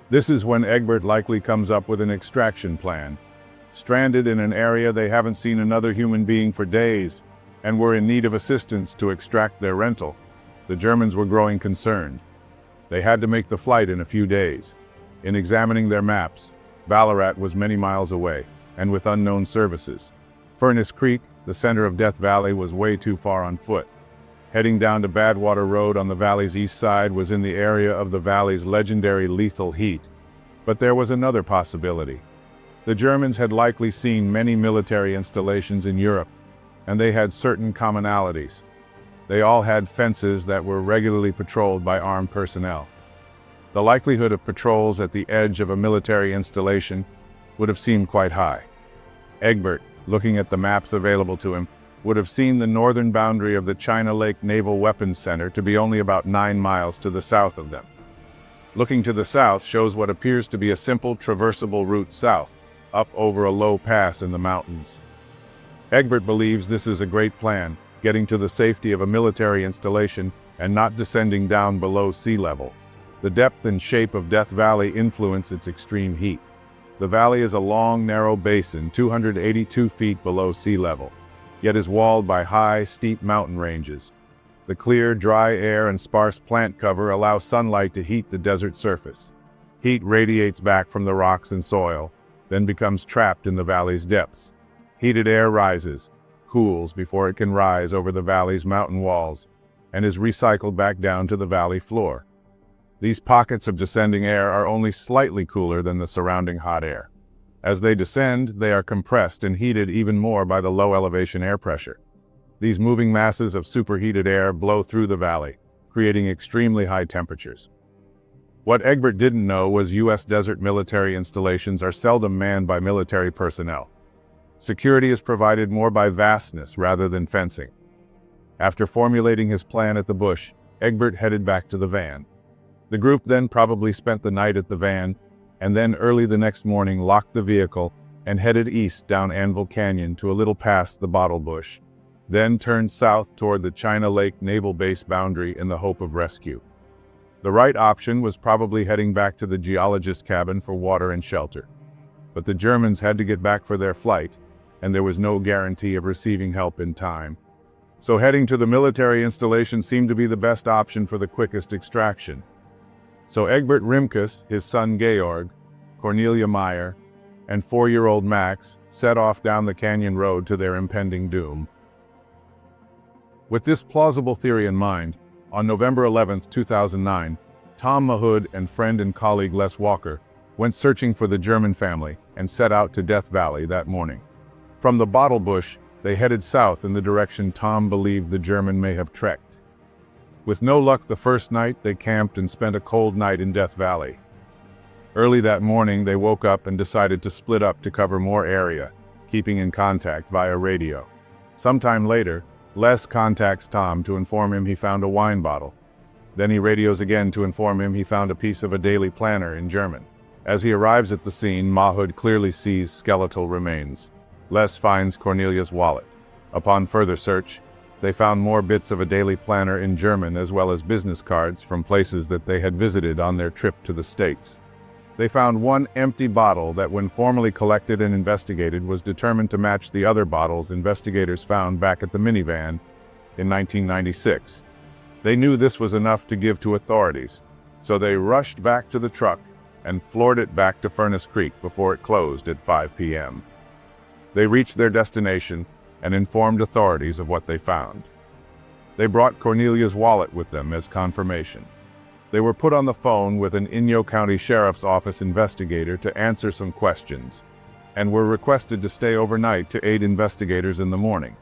This is when Egbert likely comes up with an extraction plan. Stranded in an area they haven't seen another human being for days, and were in need of assistance to extract their rental, the Germans were growing concerned. They had to make the flight in a few days. In examining their maps, Ballarat was many miles away, and with unknown services. Furnace Creek, the center of Death Valley, was way too far on foot. Heading down to Badwater Road on the valley's east side was in the area of the valley's legendary lethal heat. But there was another possibility. The Germans had likely seen many military installations in Europe, and they had certain commonalities. They all had fences that were regularly patrolled by armed personnel. The likelihood of patrols at the edge of a military installation would have seemed quite high. Egbert, looking at the maps available to him, would have seen the northern boundary of the China Lake Naval Weapons Center to be only about 9 miles to the south of them. Looking to the south shows what appears to be a simple traversable route south, up over a low pass in the mountains. Egbert believes this is a great plan, getting to the safety of a military installation and not descending down below sea level. The depth and shape of Death Valley influence its extreme heat. The valley is a long, narrow basin, 282 feet below sea level, yet is walled by high, steep mountain ranges. The clear, dry air and sparse plant cover allow sunlight to heat the desert surface. Heat radiates back from the rocks and soil, then becomes trapped in the valley's depths. Heated air rises, cools before it can rise over the valley's mountain walls, and is recycled back down to the valley floor. These pockets of descending air are only slightly cooler than the surrounding hot air. As they descend, they are compressed and heated even more by the low elevation air pressure. These moving masses of superheated air blow through the valley, creating extremely high temperatures. What Egbert didn't know was U.S. desert military installations are seldom manned by military personnel. Security is provided more by vastness rather than fencing. After formulating his plan at the bush, Egbert headed back to the van. The group then probably spent the night at the van, and then early the next morning locked the vehicle and headed east down Anvil Canyon to a little past the Bottle Bush, then turned south toward the China Lake Naval Base boundary in the hope of rescue. The right option was probably heading back to the geologist's cabin for water and shelter. But the Germans had to get back for their flight, and there was no guarantee of receiving help in time. So heading to the military installation seemed to be the best option for the quickest extraction. So Egbert Rimkus, his son Georg, Cornelia Meyer, and 4-year-old Max set off down the canyon road to their impending doom. With this plausible theory in mind, on November 11, 2009, Tom Mahood and friend and colleague Les Walker went searching for the German family and set out to Death Valley that morning. From the Bottle Bush, they headed south in the direction Tom believed the German may have trekked. With no luck the first night, they camped and spent a cold night in Death Valley. Early that morning, they woke up and decided to split up to cover more area, keeping in contact via radio. Sometime later, Les contacts Tom to inform him he found a wine bottle. Then he radios again to inform him he found a piece of a daily planner in German. As he arrives at the scene, Mahood clearly sees skeletal remains. Les finds Cornelia's wallet. Upon further search, they found more bits of a daily planner in German as well as business cards from places that they had visited on their trip to the States. They found one empty bottle that, when formally collected and investigated, was determined to match the other bottles investigators found back at the minivan in 1996. They knew this was enough to give to authorities, so they rushed back to the truck and floored it back to Furnace Creek before it closed at 5 p.m. They reached their destination and informed authorities of what they found. They brought Cornelia's wallet with them as confirmation. They were put on the phone with an Inyo County Sheriff's Office investigator to answer some questions, and were requested to stay overnight to aid investigators in the morning.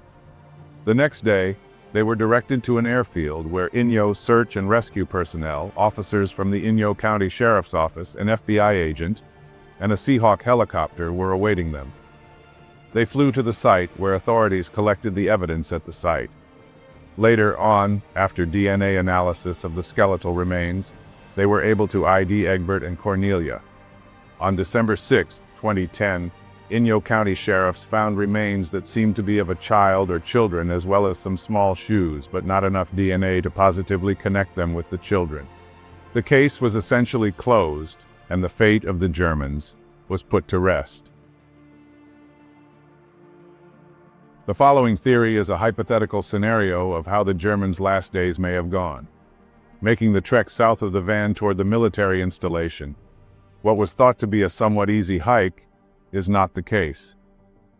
The next day, they were directed to an airfield where Inyo search and rescue personnel, officers from the Inyo County Sheriff's Office, an FBI agent, and a Seahawk helicopter were awaiting them. They flew to the site where authorities collected the evidence at the site. Later on, after DNA analysis of the skeletal remains, they were able to ID Egbert and Cornelia. On December 6, 2010, Inyo County sheriffs found remains that seemed to be of a child or children, as well as some small shoes, but not enough DNA to positively connect them with the children. The case was essentially closed, and the fate of the Germans was put to rest. The following theory is a hypothetical scenario of how the Germans' last days may have gone. making the trek south of the van toward the military installation. What was thought to be a somewhat easy hike is not the case.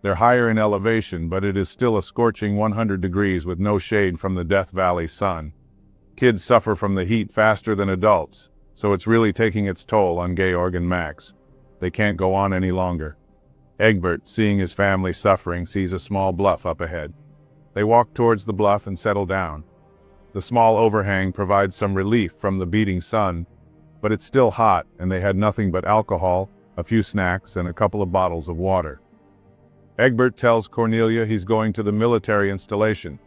They're higher in elevation, but it is still a scorching 100 degrees with no shade from the Death Valley sun. Kids suffer from the heat faster than adults, so it's really taking its toll on Georg and Max. They can't go on any longer. Egbert, seeing his family suffering, sees a small bluff up ahead. They walk towards the bluff and settle down. The small overhang provides some relief from the beating sun, but it's still hot, and they had nothing but alcohol, a few snacks, and a couple of bottles of water. Egbert tells Cornelia he's going to the military installation,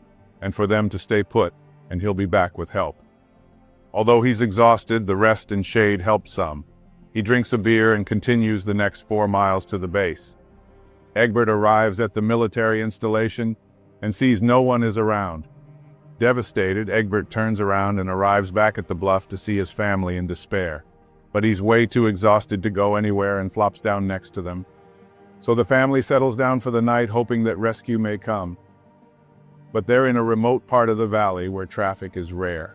and for them to stay put, and he'll be back with help. Although he's exhausted, the rest and shade help some. He drinks a beer and continues the next 4 miles to the base. Egbert arrives at the military installation and sees no one is around. Devastated, Egbert turns around and arrives back at the bluff to see his family in despair. But he's way too exhausted to go anywhere and flops down next to them. So the family settles down for the night, hoping that rescue may come. But they're in a remote part of the valley where traffic is rare.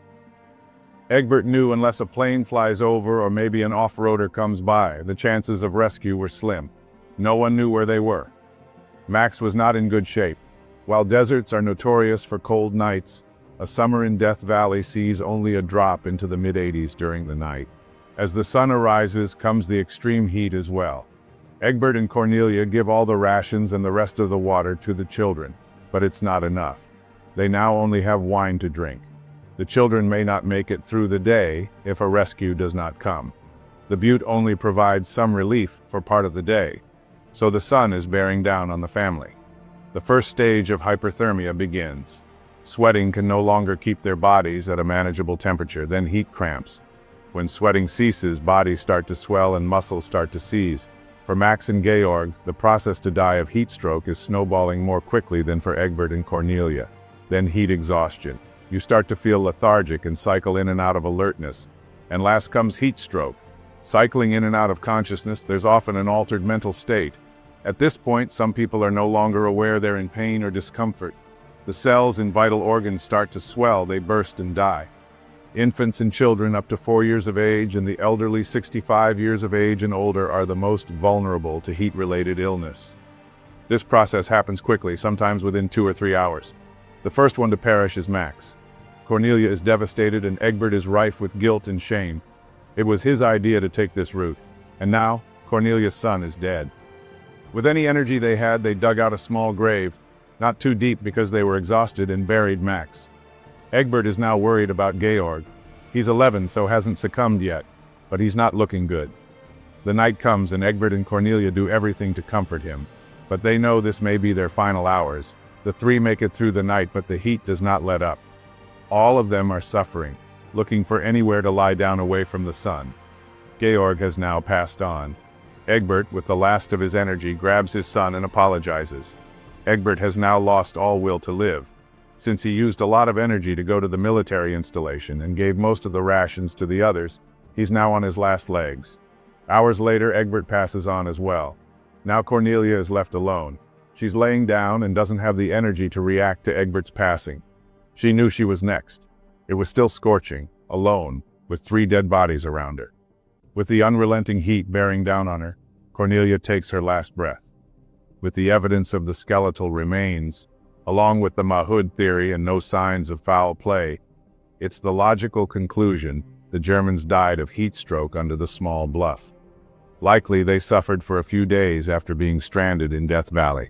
Egbert knew unless a plane flies over or maybe an off-roader comes by, the chances of rescue were slim. No one knew where they were. Max was not in good shape. While deserts are notorious for cold nights, a summer in Death Valley sees only a drop into the mid-80s during the night. As the sun arises, comes the extreme heat as well. Egbert and Cornelia give all the rations and the rest of the water to the children, but it's not enough. They now only have wine to drink. The children may not make it through the day if a rescue does not come. The butte only provides some relief for part of the day, so the sun is bearing down on the family. The first stage of hyperthermia begins. Sweating can no longer keep their bodies at a manageable temperature, then heat cramps. When sweating ceases, bodies start to swell and muscles start to seize. For Max and Georg, the process to die of heat stroke is snowballing more quickly than for Egbert and Cornelia. Then heat exhaustion. You start to feel lethargic and cycle in and out of alertness. And last comes heat stroke. Cycling in and out of consciousness, there's often an altered mental state. At this point, some people are no longer aware they're in pain or discomfort. The cells in vital organs start to swell, they burst and die. Infants and children up to 4 years of age and the elderly 65 years of age and older are the most vulnerable to heat-related illness. This process happens quickly, sometimes within 2 or 3 hours. The first one to perish is Max. Cornelia is devastated and Egbert is rife with guilt and shame. It was his idea to take this route, and now Cornelia's son is dead. With any energy they had, they dug out a small grave, not too deep because they were exhausted, and buried Max. Egbert is now worried about Georg. He's 11, so hasn't succumbed yet, but he's not looking good. The night comes and Egbert and Cornelia do everything to comfort him, but they know this may be their final hours. The three make it through the night, but the heat does not let up. All of them are suffering, looking for anywhere to lie down away from the sun. Georg has now passed on. Egbert, with the last of his energy, grabs his son and apologizes. Egbert has now lost all will to live. Since he used a lot of energy to go to the military installation and gave most of the rations to the others, he's now on his last legs. Hours later, Egbert passes on as well. Now Cornelia is left alone. She's laying down and doesn't have the energy to react to Egbert's passing. She knew she was next. It was still scorching, alone, with 3 dead bodies around her. With the unrelenting heat bearing down on her, Cornelia takes her last breath. With the evidence of the skeletal remains, along with the Mahud theory and no signs of foul play, it's the logical conclusion the Germans died of heat stroke under the small bluff. Likely they suffered for a few days after being stranded in Death Valley.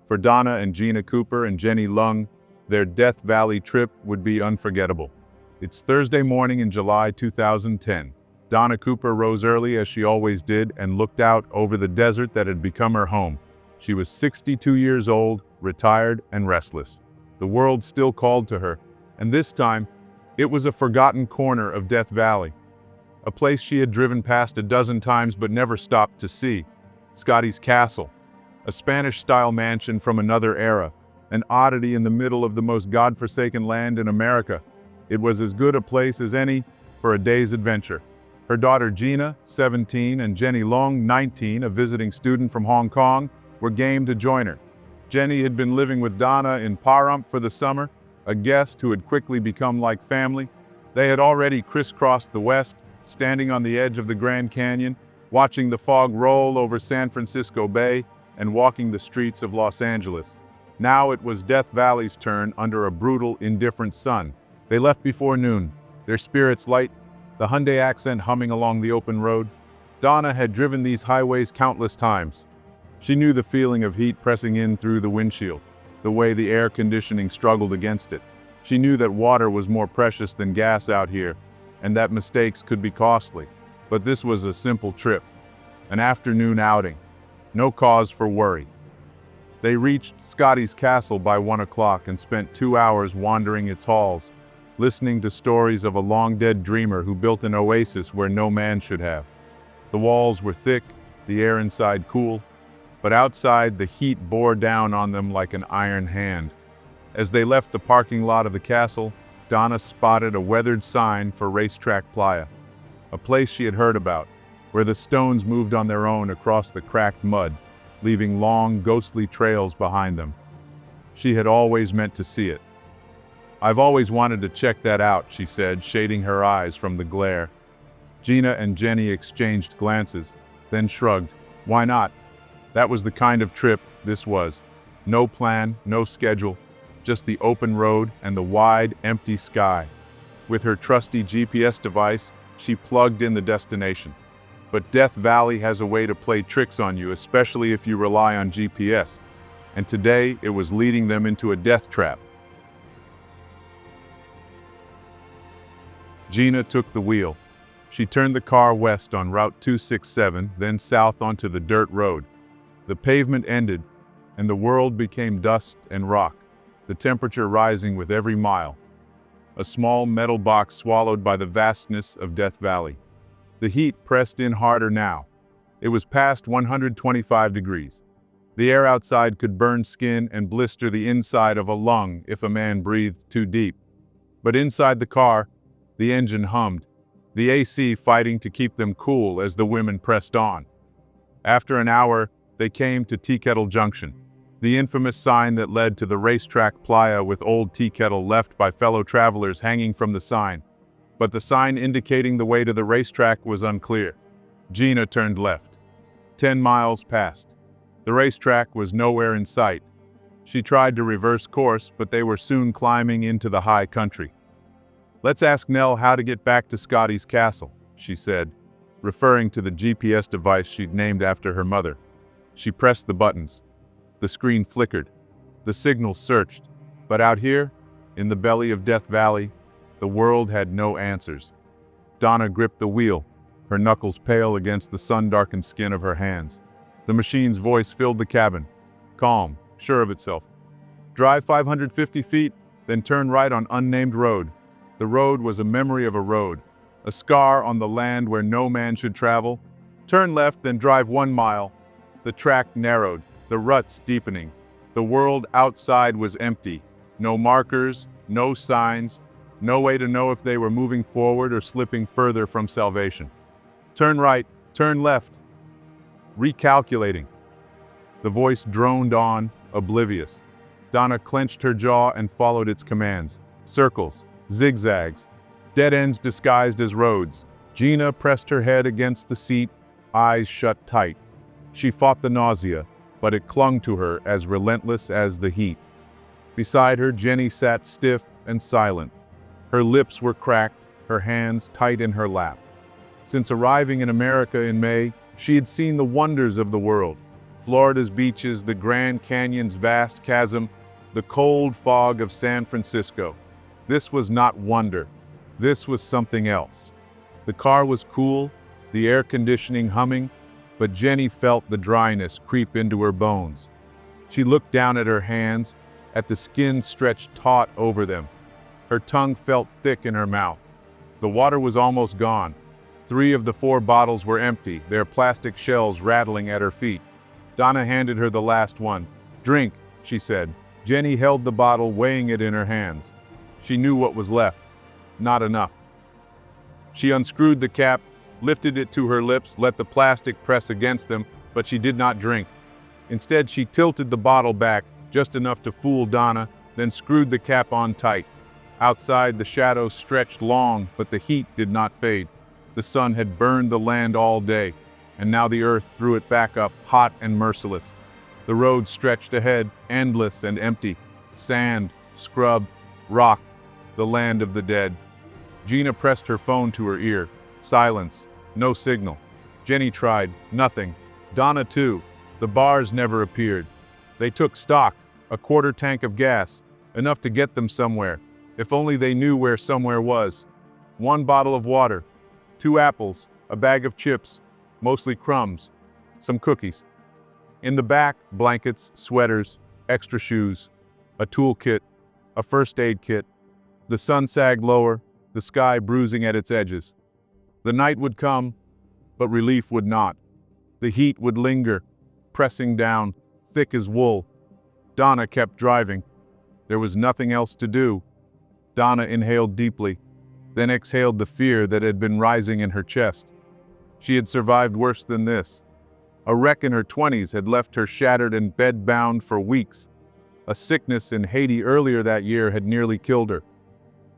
For Donna and Gina Cooper and Jenny Lung, their Death Valley trip would be unforgettable. It's Thursday morning in July 2010. Donna Cooper rose early as she always did and looked out over the desert that had become her home. She was 62 years old, retired, and restless. The world still called to her, and this time, it was a forgotten corner of Death Valley. A place she had driven past a dozen times but never stopped to see. Scotty's Castle. A Spanish-style mansion from another era, an oddity in the middle of the most godforsaken land in America. It was as good a place as any, for a day's adventure. Her daughter Gina, 17, and Jenny Long, 19, a visiting student from Hong Kong, were game to join her. Jenny had been living with Donna in Pahrump for the summer, a guest who had quickly become like family. They had already crisscrossed the West, standing on the edge of the Grand Canyon, watching the fog roll over San Francisco Bay and walking the streets of Los Angeles. Now it was Death Valley's turn under a brutal, indifferent sun. They left before noon, their spirits light, the Hyundai accent humming along the open road. Donna had driven these highways countless times. She knew the feeling of heat pressing in through the windshield, the way the air conditioning struggled against it. She knew that water was more precious than gas out here, and that mistakes could be costly. But this was a simple trip, an afternoon outing, no cause for worry. They reached Scotty's castle by 1 o'clock and spent 2 hours wandering its halls, listening to stories of a long-dead dreamer who built an oasis where no man should have. The walls were thick, the air inside cool, but outside the heat bore down on them like an iron hand. As they left the parking lot of the castle, Donna spotted a weathered sign for Racetrack Playa, a place she had heard about, where the stones moved on their own across the cracked mud, leaving long, ghostly trails behind them. She had always meant to see it. "I've always wanted to check that out," she said, shading her eyes from the glare. Gina and Jenny exchanged glances, then shrugged. Why not? That was the kind of trip this was. No plan, no schedule, just the open road and the wide, empty sky. With her trusty GPS device, she plugged in the destination. But Death Valley has a way to play tricks on you, especially if you rely on GPS. And today, it was leading them into a death trap. Gina took the wheel. She turned the car west on Route 267, then south onto the dirt road. The pavement ended, and the world became dust and rock, the temperature rising with every mile. A small metal box swallowed by the vastness of Death Valley. The heat pressed in harder now. It was past 125 degrees. The air outside could burn skin and blister the inside of a lung if a man breathed too deep. But inside the car, the engine hummed, the AC fighting to keep them cool as the women pressed on. After an hour, they came to Tea Kettle Junction, the infamous sign that led to the Racetrack Playa with old tea kettle left by fellow travelers hanging from the sign. But the sign indicating the way to the racetrack was unclear. Gina turned left. 10 miles passed. The racetrack was nowhere in sight. She tried to reverse course, but they were soon climbing into the high country. "Let's ask Nell how to get back to Scotty's castle," she said, referring to the GPS device she'd named after her mother. She pressed the buttons. The screen flickered. The signal searched. But out here, in the belly of Death Valley, the world had no answers. Donna gripped the wheel, her knuckles pale against the sun-darkened skin of her hands. The machine's voice filled the cabin, calm, sure of itself. "Drive 550 feet, then turn right on unnamed road." The road was a memory of a road, a scar on the land where no man should travel. "Turn left, then drive 1 mile." The track narrowed, the ruts deepening. The world outside was empty. No markers, no signs, no way to know if they were moving forward or slipping further from salvation. "Turn right, turn left." Recalculating. The voice droned on, oblivious. Donna clenched her jaw and followed its commands. Circles, zigzags, dead ends disguised as roads. Gina pressed her head against the seat, eyes shut tight. She fought the nausea, but it clung to her as relentless as the heat. Beside her, Jenny sat stiff and silent. Her lips were cracked, her hands tight in her lap. Since arriving in America in May, she had seen the wonders of the world. Florida's beaches, the Grand Canyon's vast chasm, the cold fog of San Francisco. This was not wonder. This was something else. The car was cool, the air conditioning humming, but Jenny felt the dryness creep into her bones. She looked down at her hands, at the skin stretched taut over them. Her tongue felt thick in her mouth. The water was almost gone. 3 of the 4 bottles were empty, their plastic shells rattling at her feet. Donna handed her the last one. "Drink," she said. Jenny held the bottle, weighing it in her hands. She knew what was left. Not enough. She unscrewed the cap, lifted it to her lips, let the plastic press against them, but she did not drink. Instead, she tilted the bottle back, just enough to fool Donna, then screwed the cap on tight. Outside, the shadows stretched long, but the heat did not fade. The sun had burned the land all day, and now the earth threw it back up, hot and merciless. The road stretched ahead, endless and empty. Sand, scrub, rock, the land of the dead. Gina pressed her phone to her ear. Silence, no signal. Jenny tried, nothing. Donna too. The bars never appeared. They took stock, a quarter tank of gas, enough to get them somewhere. If only they knew where somewhere was. 1 bottle of water, 2 apples, a bag of chips, mostly crumbs, some cookies. In the back, blankets, sweaters, extra shoes, a tool kit, a first aid kit. The sun sagged lower, the sky bruising at its edges. The night would come, but relief would not. The heat would linger, pressing down, thick as wool. Donna kept driving. There was nothing else to do. Donna inhaled deeply, then exhaled the fear that had been rising in her chest. She had survived worse than this. A wreck in her 20s had left her shattered and bedbound for weeks. A sickness in Haiti earlier that year had nearly killed her.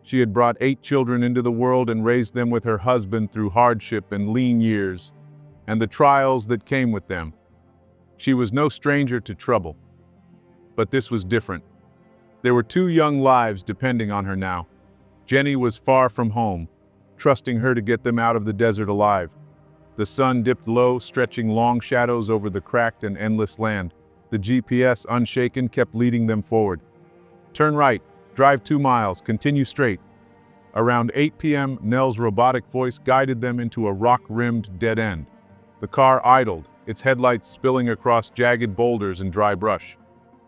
She had brought 8 children into the world and raised them with her husband through hardship and lean years, and the trials that came with them. She was no stranger to trouble. But this was different. There were 2 young lives depending on her now. Jenny was far from home, trusting her to get them out of the desert alive. The sun dipped low, stretching long shadows over the cracked and endless land. The GPS, unshaken, kept leading them forward. Turn right, drive 2 miles, continue straight. Around 8 p.m., Nell's robotic voice guided them into a rock-rimmed dead end. The car idled, its headlights spilling across jagged boulders and dry brush.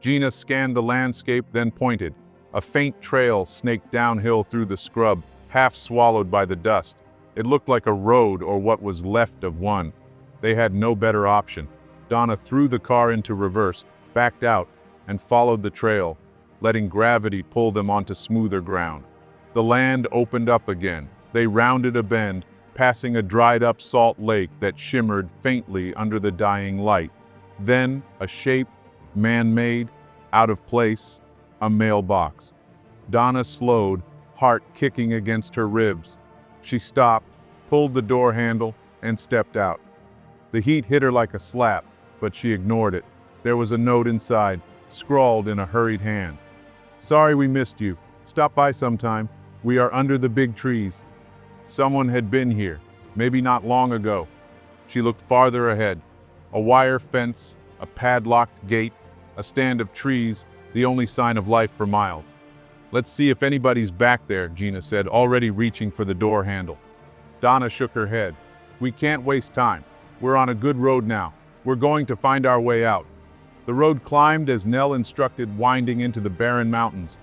Gina scanned the landscape, then pointed. A faint trail snaked downhill through the scrub, half swallowed by the dust. It looked like a road or what was left of one. They had no better option. Donna threw the car into reverse, backed out, and followed the trail, letting gravity pull them onto smoother ground. The land opened up again. They rounded a bend, passing a dried-up salt lake that shimmered faintly under the dying light. Then, a shape, man-made, out of place, a mailbox. Donna slowed, heart kicking against her ribs. She stopped, pulled the door handle, and stepped out. The heat hit her like a slap, but she ignored it. There was a note inside, scrawled in a hurried hand. "Sorry we missed you. Stop by sometime. We are under the big trees." Someone had been here, maybe not long ago. She looked farther ahead. A wire fence, a padlocked gate, a stand of trees, the only sign of life for miles. "Let's see if anybody's back there," Gina said, already reaching for the door handle. Donna shook her head. "We can't waste time. We're on a good road now. We're going to find our way out." The road climbed as Nell instructed, winding into the barren mountains.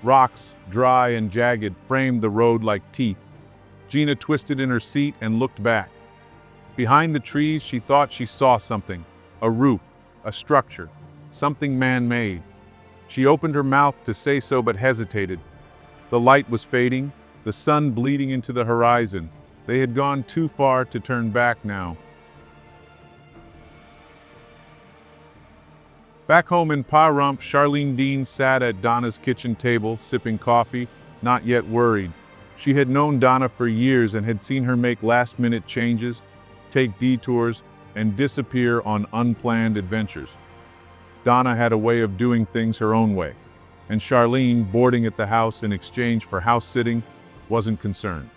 Rocks, dry and jagged, framed the road like teeth. Gina twisted in her seat and looked back. Behind the trees, she thought she saw something. A roof, a structure, something man-made. She opened her mouth to say so but hesitated. The light was fading, the sun bleeding into the horizon. They had gone too far to turn back now. Back home in Pahrump, Charlene Dean sat at Donna's kitchen table, sipping coffee, not yet worried. She had known Donna for years and had seen her make last-minute changes, take detours, and disappear on unplanned adventures. Donna had a way of doing things her own way, and Charlene, boarding at the house in exchange for house-sitting, wasn't concerned.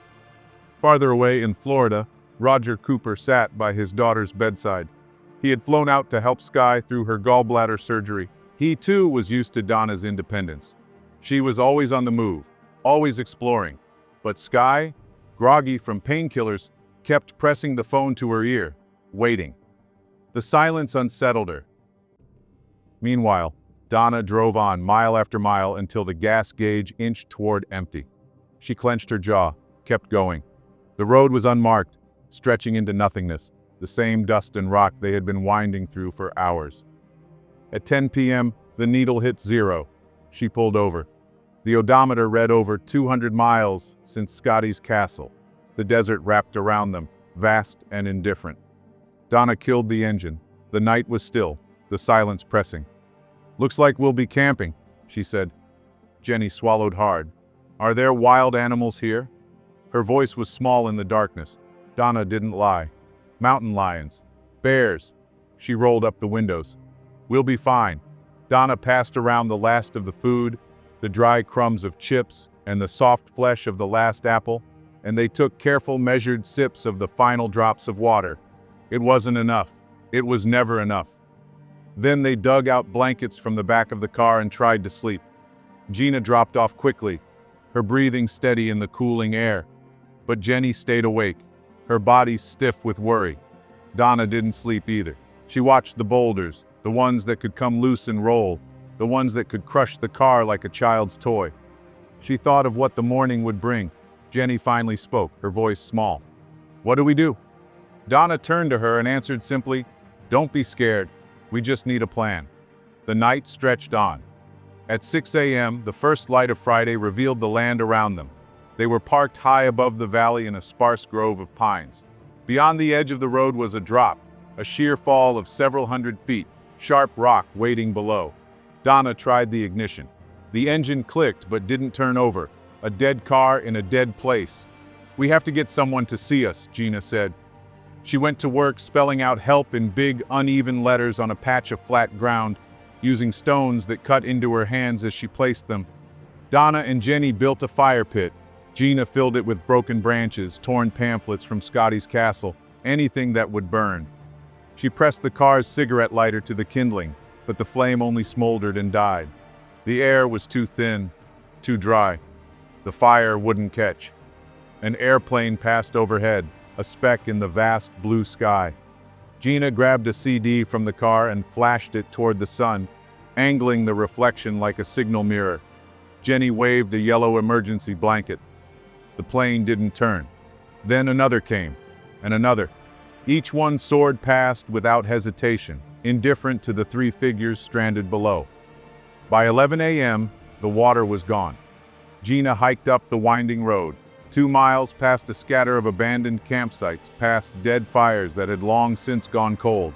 Farther away in Florida, Roger Cooper sat by his daughter's bedside. He had flown out to help Sky through her gallbladder surgery. He too was used to Donna's independence. She was always on the move, always exploring. But Sky, groggy from painkillers, kept pressing the phone to her ear, waiting. The silence unsettled her. Meanwhile, Donna drove on mile after mile until the gas gauge inched toward empty. She clenched her jaw, kept going. The road was unmarked, stretching into nothingness, the same dust and rock they had been winding through for hours. At 10 p.m., the needle hit 0. She pulled over. The odometer read over 200 miles since Scotty's castle. The desert wrapped around them, vast and indifferent. Donna killed the engine. The night was still, the silence pressing. "Looks like we'll be camping," she said. Jenny swallowed hard. "Are there wild animals here?" Her voice was small in the darkness. Donna didn't lie. "Mountain lions. Bears." She rolled up the windows. "We'll be fine." Donna passed around the last of the food, the dry crumbs of chips, and the soft flesh of the last apple, and they took careful measured sips of the final drops of water. It wasn't enough. It was never enough. Then they dug out blankets from the back of the car and tried to sleep. Gina dropped off quickly, her breathing steady in the cooling air. But Jenny stayed awake, her body stiff with worry. Donna didn't sleep either. She watched the boulders, the ones that could come loose and roll, the ones that could crush the car like a child's toy. She thought of what the morning would bring. Jenny finally spoke, her voice small. "What do we do?" Donna turned to her and answered simply, "Don't be scared. We just need a plan." The night stretched on. At 6 a.m., the first light of Friday revealed the land around them. They were parked high above the valley in a sparse grove of pines. Beyond the edge of the road was a drop, a sheer fall of several hundred feet, sharp rock waiting below. Donna tried the ignition. The engine clicked but didn't turn over, a dead car in a dead place. "We have to get someone to see us," Gina said. She went to work spelling out help in big, uneven letters on a patch of flat ground, using stones that cut into her hands as she placed them. Donna and Jenny built a fire pit. Gina filled it with broken branches, torn pamphlets from Scotty's castle, anything that would burn. She pressed the car's cigarette lighter to the kindling, but the flame only smoldered and died. The air was too thin, too dry. The fire wouldn't catch. An airplane passed overhead, a speck in the vast blue sky. Gina grabbed a CD from the car and flashed it toward the sun, angling the reflection like a signal mirror. Jenny waved a yellow emergency blanket. The plane didn't turn. Then another came, and another. Each one soared past without hesitation, indifferent to the three figures stranded below. By 11 a.m., the water was gone. Gina hiked up the winding road, 2 miles past a scatter of abandoned campsites, past dead fires that had long since gone cold.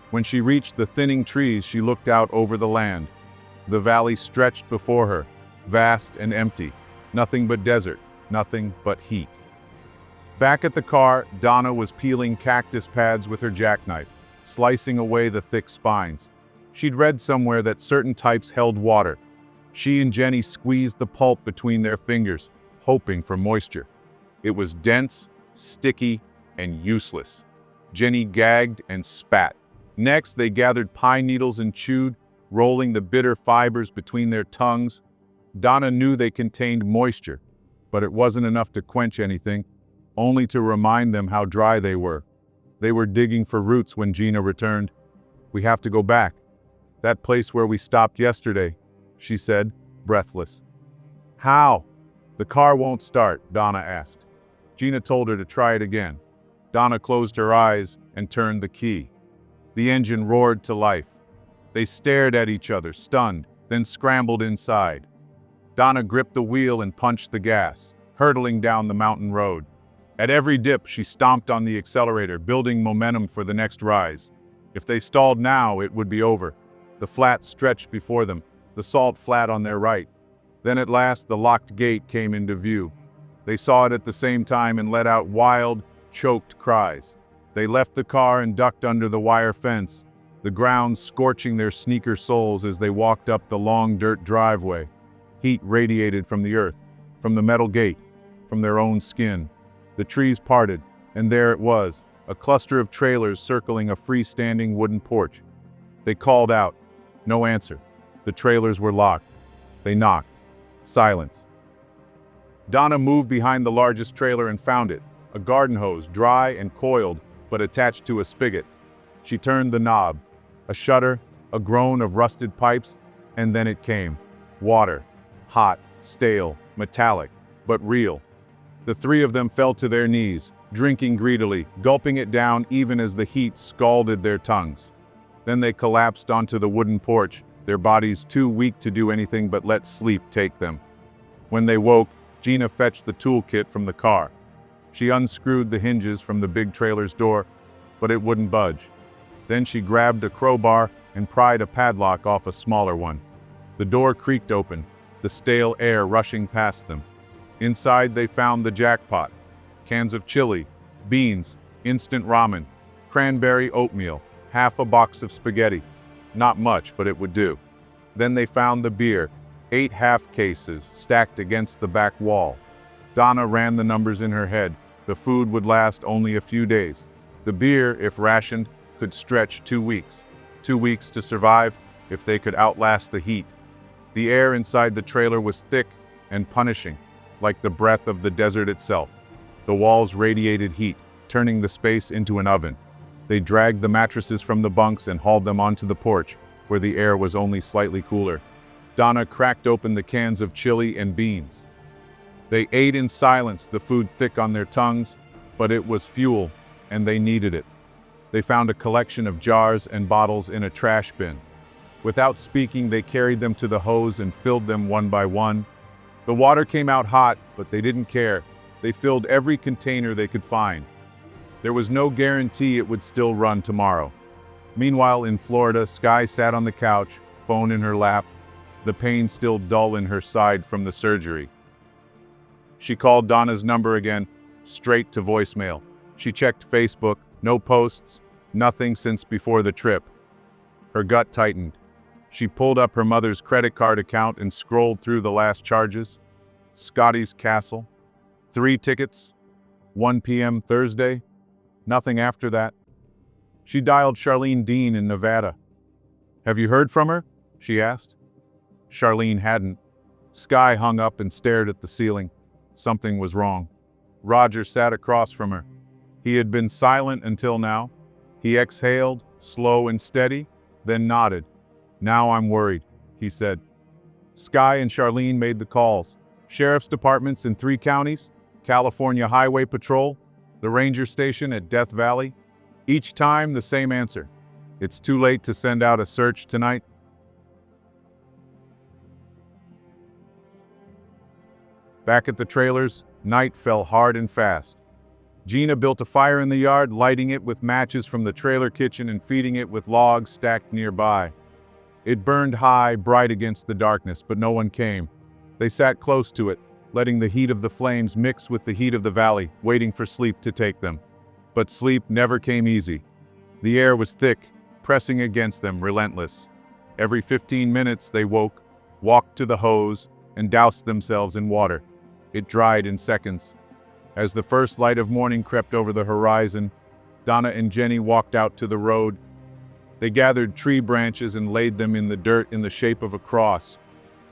When she reached the thinning trees, she looked out over the land. The valley stretched before her, vast and empty, nothing but desert, nothing but heat. Back at the car, Donna was peeling cactus pads with her jackknife, slicing away the thick spines. She'd read somewhere that certain types held water. She and Jenny squeezed the pulp between their fingers, hoping for moisture. It was dense, sticky, and useless. Jenny gagged and spat. Next, they gathered pine needles and chewed, rolling the bitter fibers between their tongues. Donna knew they contained moisture, but it wasn't enough to quench anything, only to remind them how dry they were. They were digging for roots when Gina returned. "We have to go back. That place where we stopped yesterday," she said, breathless. "How?" "The car won't start," Donna asked. Gina told her to try it again. Donna closed her eyes and turned the key. The engine roared to life. They stared at each other, stunned, then scrambled inside. Donna gripped the wheel and punched the gas, hurtling down the mountain road. At every dip, she stomped on the accelerator, building momentum for the next rise. If they stalled now, it would be over. The flat stretched before them, the salt flat on their right. Then at last, the locked gate came into view. They saw it at the same time and let out wild, choked cries. They left the car and ducked under the wire fence, the ground scorching their sneaker soles as they walked up the long dirt driveway. Heat radiated from the earth, from the metal gate, from their own skin. The trees parted, and there it was, a cluster of trailers circling a freestanding wooden porch. They called out. No answer. The trailers were locked. They knocked. Silence. Donna moved behind the largest trailer and found it, a garden hose, dry and coiled, but attached to a spigot. She turned the knob. A shudder, a groan of rusted pipes, and then it came. Water. Hot, stale, metallic, but real. The three of them fell to their knees, drinking greedily, gulping it down even as the heat scalded their tongues. Then they collapsed onto the wooden porch, their bodies too weak to do anything but let sleep take them. When they woke, Gina fetched the toolkit from the car. She unscrewed the hinges from the big trailer's door, but it wouldn't budge. Then she grabbed a crowbar and pried a padlock off a smaller one. The door creaked open, the stale air rushing past them. Inside they found the jackpot: cans of chili, beans, instant ramen, cranberry oatmeal, half a box of spaghetti. Not much, but it would do. Then they found the beer, 8 half cases stacked against the back wall. Donna ran the numbers in her head. The food would last only a few days. The beer, if rationed, could stretch 2 weeks. 2 weeks to survive if they could outlast the heat. The air inside the trailer was thick and punishing, like the breath of the desert itself. The walls radiated heat, turning the space into an oven. They dragged the mattresses from the bunks and hauled them onto the porch, where the air was only slightly cooler. Donna cracked open the cans of chili and beans. They ate in silence, the food thick on their tongues, but it was fuel, and they needed it. They found a collection of jars and bottles in a trash bin. Without speaking, they carried them to the hose and filled them one by one. The water came out hot, but they didn't care. They filled every container they could find. There was no guarantee it would still run tomorrow. Meanwhile, in Florida, Skye sat on the couch, phone in her lap, the pain still dull in her side from the surgery. She called Donna's number again, straight to voicemail. She checked Facebook, no posts, nothing since before the trip. Her gut tightened. She pulled up her mother's credit card account and scrolled through the last charges. Scotty's Castle, 3 tickets, 1 p.m. Thursday, nothing after that. She dialed Charlene Dean in Nevada. "Have you heard from her?" she asked. Charlene hadn't. Skye hung up and stared at the ceiling. Something was wrong. Roger sat across from her. He had been silent until now. He exhaled, slow and steady, then nodded. "Now I'm worried," he said. Skye and Charlene made the calls. Sheriff's departments in 3 counties, California Highway Patrol, the ranger station at Death Valley. Each time the same answer: "It's too late to send out a search tonight." Back at the trailers, night fell hard and fast. Gina built a fire in the yard, lighting it with matches from the trailer kitchen and feeding it with logs stacked nearby. It burned high, bright against the darkness, but no one came. They sat close to it, letting the heat of the flames mix with the heat of the valley, waiting for sleep to take them. But sleep never came easy. The air was thick, pressing against them, relentless. Every 15 minutes they woke, walked to the hose, and doused themselves in water. It dried in seconds. As the first light of morning crept over the horizon, Donna and Jenny walked out to the road. They gathered tree branches and laid them in the dirt in the shape of a cross.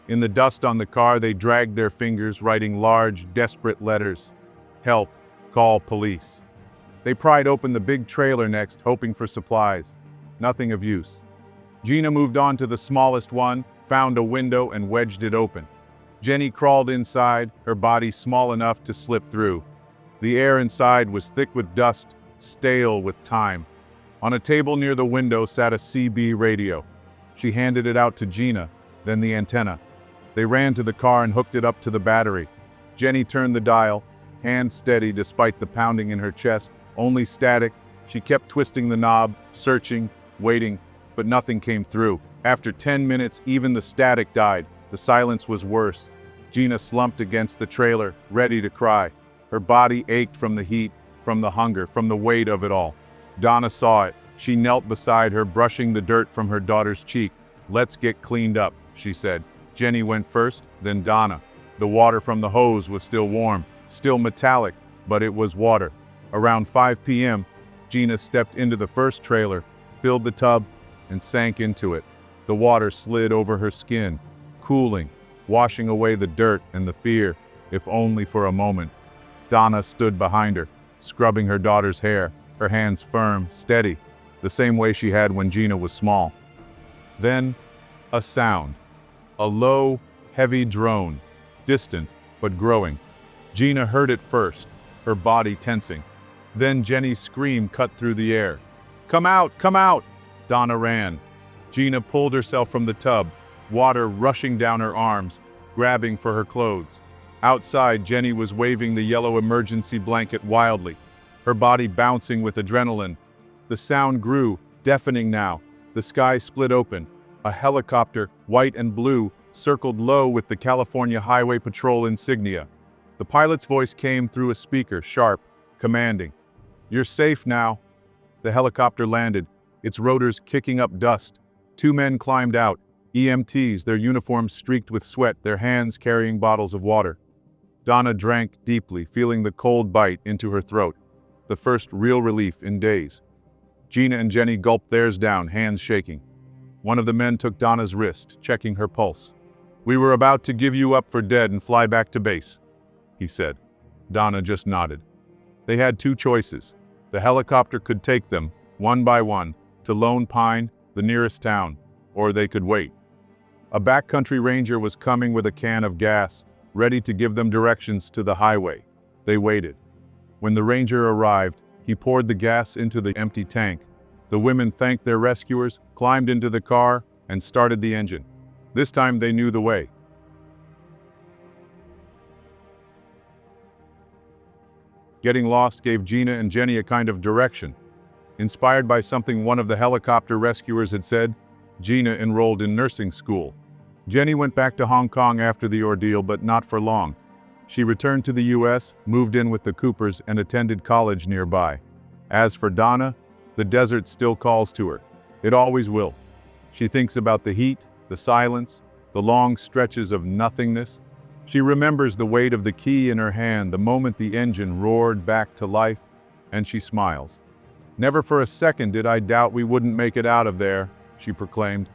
In the dust on the car, they dragged their fingers, writing large, desperate letters. "Help, call police." They pried open the big trailer next, hoping for supplies. Nothing of use. Gina moved on to the smallest one, found a window and wedged it open. Jenny crawled inside, her body small enough to slip through. The air inside was thick with dust, stale with time. On a table near the window sat a CB radio. She handed it out to Gina, then the antenna. They ran to the car and hooked it up to the battery. Jenny turned the dial, hand steady despite the pounding in her chest, only static. She kept twisting the knob, searching, waiting, but nothing came through. After 10 minutes, even the static died. The silence was worse. Gina slumped against the trailer, ready to cry. Her body ached from the heat, from the hunger, from the weight of it all. Donna saw it. She knelt beside her, brushing the dirt from her daughter's cheek. "Let's get cleaned up," she said. Jenny went first, then Donna. The water from the hose was still warm, still metallic, but it was water. Around 5 p.m., Gina stepped into the first trailer, filled the tub, and sank into it. The water slid over her skin, cooling, washing away the dirt and the fear, if only for a moment. Donna stood behind her, scrubbing her daughter's hair, her hands firm, steady, the same way she had when Gina was small. Then, a sound. A low, heavy drone, distant but growing. Gina heard it first, her body tensing. Then Jenny's scream cut through the air. "Come out! Come out!" Donna ran. Gina pulled herself from the tub, water rushing down her arms, grabbing for her clothes. Outside, Jenny was waving the yellow emergency blanket wildly, her body bouncing with adrenaline. The sound grew, deafening now. The sky split open. A helicopter, white and blue, circled low with the California Highway Patrol insignia. The pilot's voice came through a speaker, sharp, commanding. "You're safe now." The helicopter landed, its rotors kicking up dust. Two men climbed out, EMTs, their uniforms streaked with sweat, their hands carrying bottles of water. Donna drank deeply, feeling the cold bite into her throat, the first real relief in days. Gina and Jenny gulped theirs down, hands shaking. One of the men took Donna's wrist, checking her pulse. "We were about to give you up for dead and fly back to base," he said. Donna just nodded. They had two choices. The helicopter could take them, one by one, to Lone Pine, the nearest town, or they could wait. A backcountry ranger was coming with a can of gas, ready to give them directions to the highway. They waited. When the ranger arrived, he poured the gas into the empty tank. The women thanked their rescuers, climbed into the car, and started the engine. This time they knew the way. Getting lost gave Gina and Jenny a kind of direction. Inspired by something one of the helicopter rescuers had said, Gina enrolled in nursing school. Jenny went back to Hong Kong after the ordeal, but not for long. She returned to the US, moved in with the Coopers, and attended college nearby. As for Donna, the desert still calls to her. It always will. She thinks about the heat, the silence, the long stretches of nothingness. She remembers the weight of the key in her hand the moment the engine roared back to life, and she smiles. "Never for a second did I doubt we wouldn't make it out of there," she proclaimed.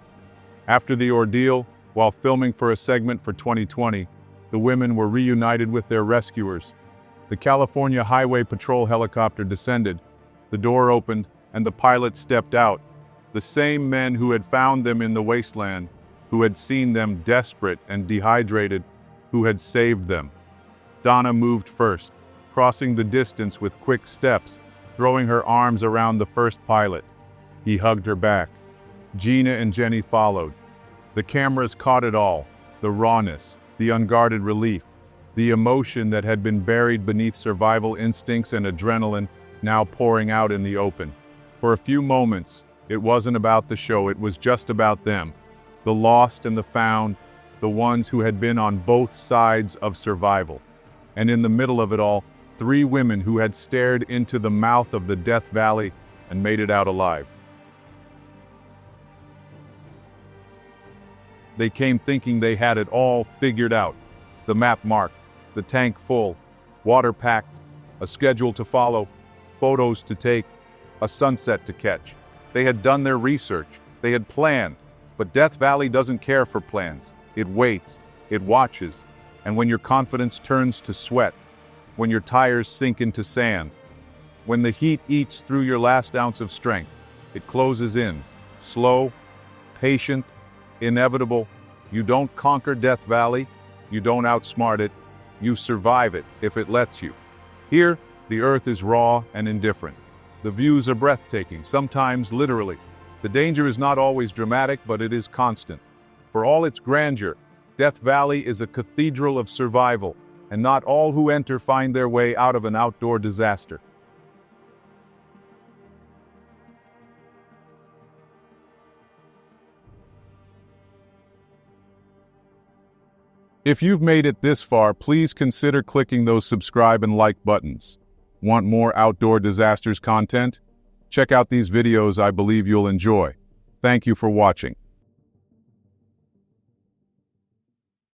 After the ordeal, while filming for a segment for 2020, the women were reunited with their rescuers. The California Highway Patrol helicopter descended, the door opened, and the pilot stepped out. The same men who had found them in the wasteland, who had seen them desperate and dehydrated, who had saved them. Donna moved first, crossing the distance with quick steps, throwing her arms around the first pilot. He hugged her back. Gina and Jenny followed. The cameras caught it all, the rawness, the unguarded relief, the emotion that had been buried beneath survival instincts and adrenaline, now pouring out in the open. For a few moments, it wasn't about the show, it was just about them, the lost and the found, the ones who had been on both sides of survival. And in the middle of it all, three women who had stared into the mouth of the Death Valley and made it out alive. They came thinking they had it all figured out. The map marked, the tank full, water packed, a schedule to follow, photos to take, a sunset to catch. They had done their research, they had planned, but Death Valley doesn't care for plans. It waits, it watches, and when your confidence turns to sweat, when your tires sink into sand, when the heat eats through your last ounce of strength, it closes in, slow, patient, inevitable. You don't conquer Death Valley, you don't outsmart it, you survive it if it lets you. Here, the earth is raw and indifferent. The views are breathtaking, sometimes literally. The danger is not always dramatic, but it is constant. For all its grandeur, Death Valley is a cathedral of survival, and not all who enter find their way out of an outdoor disaster. If you've made it this far, please consider clicking those subscribe and like buttons. Want more outdoor disasters content? Check out these videos I believe you'll enjoy. Thank you for watching.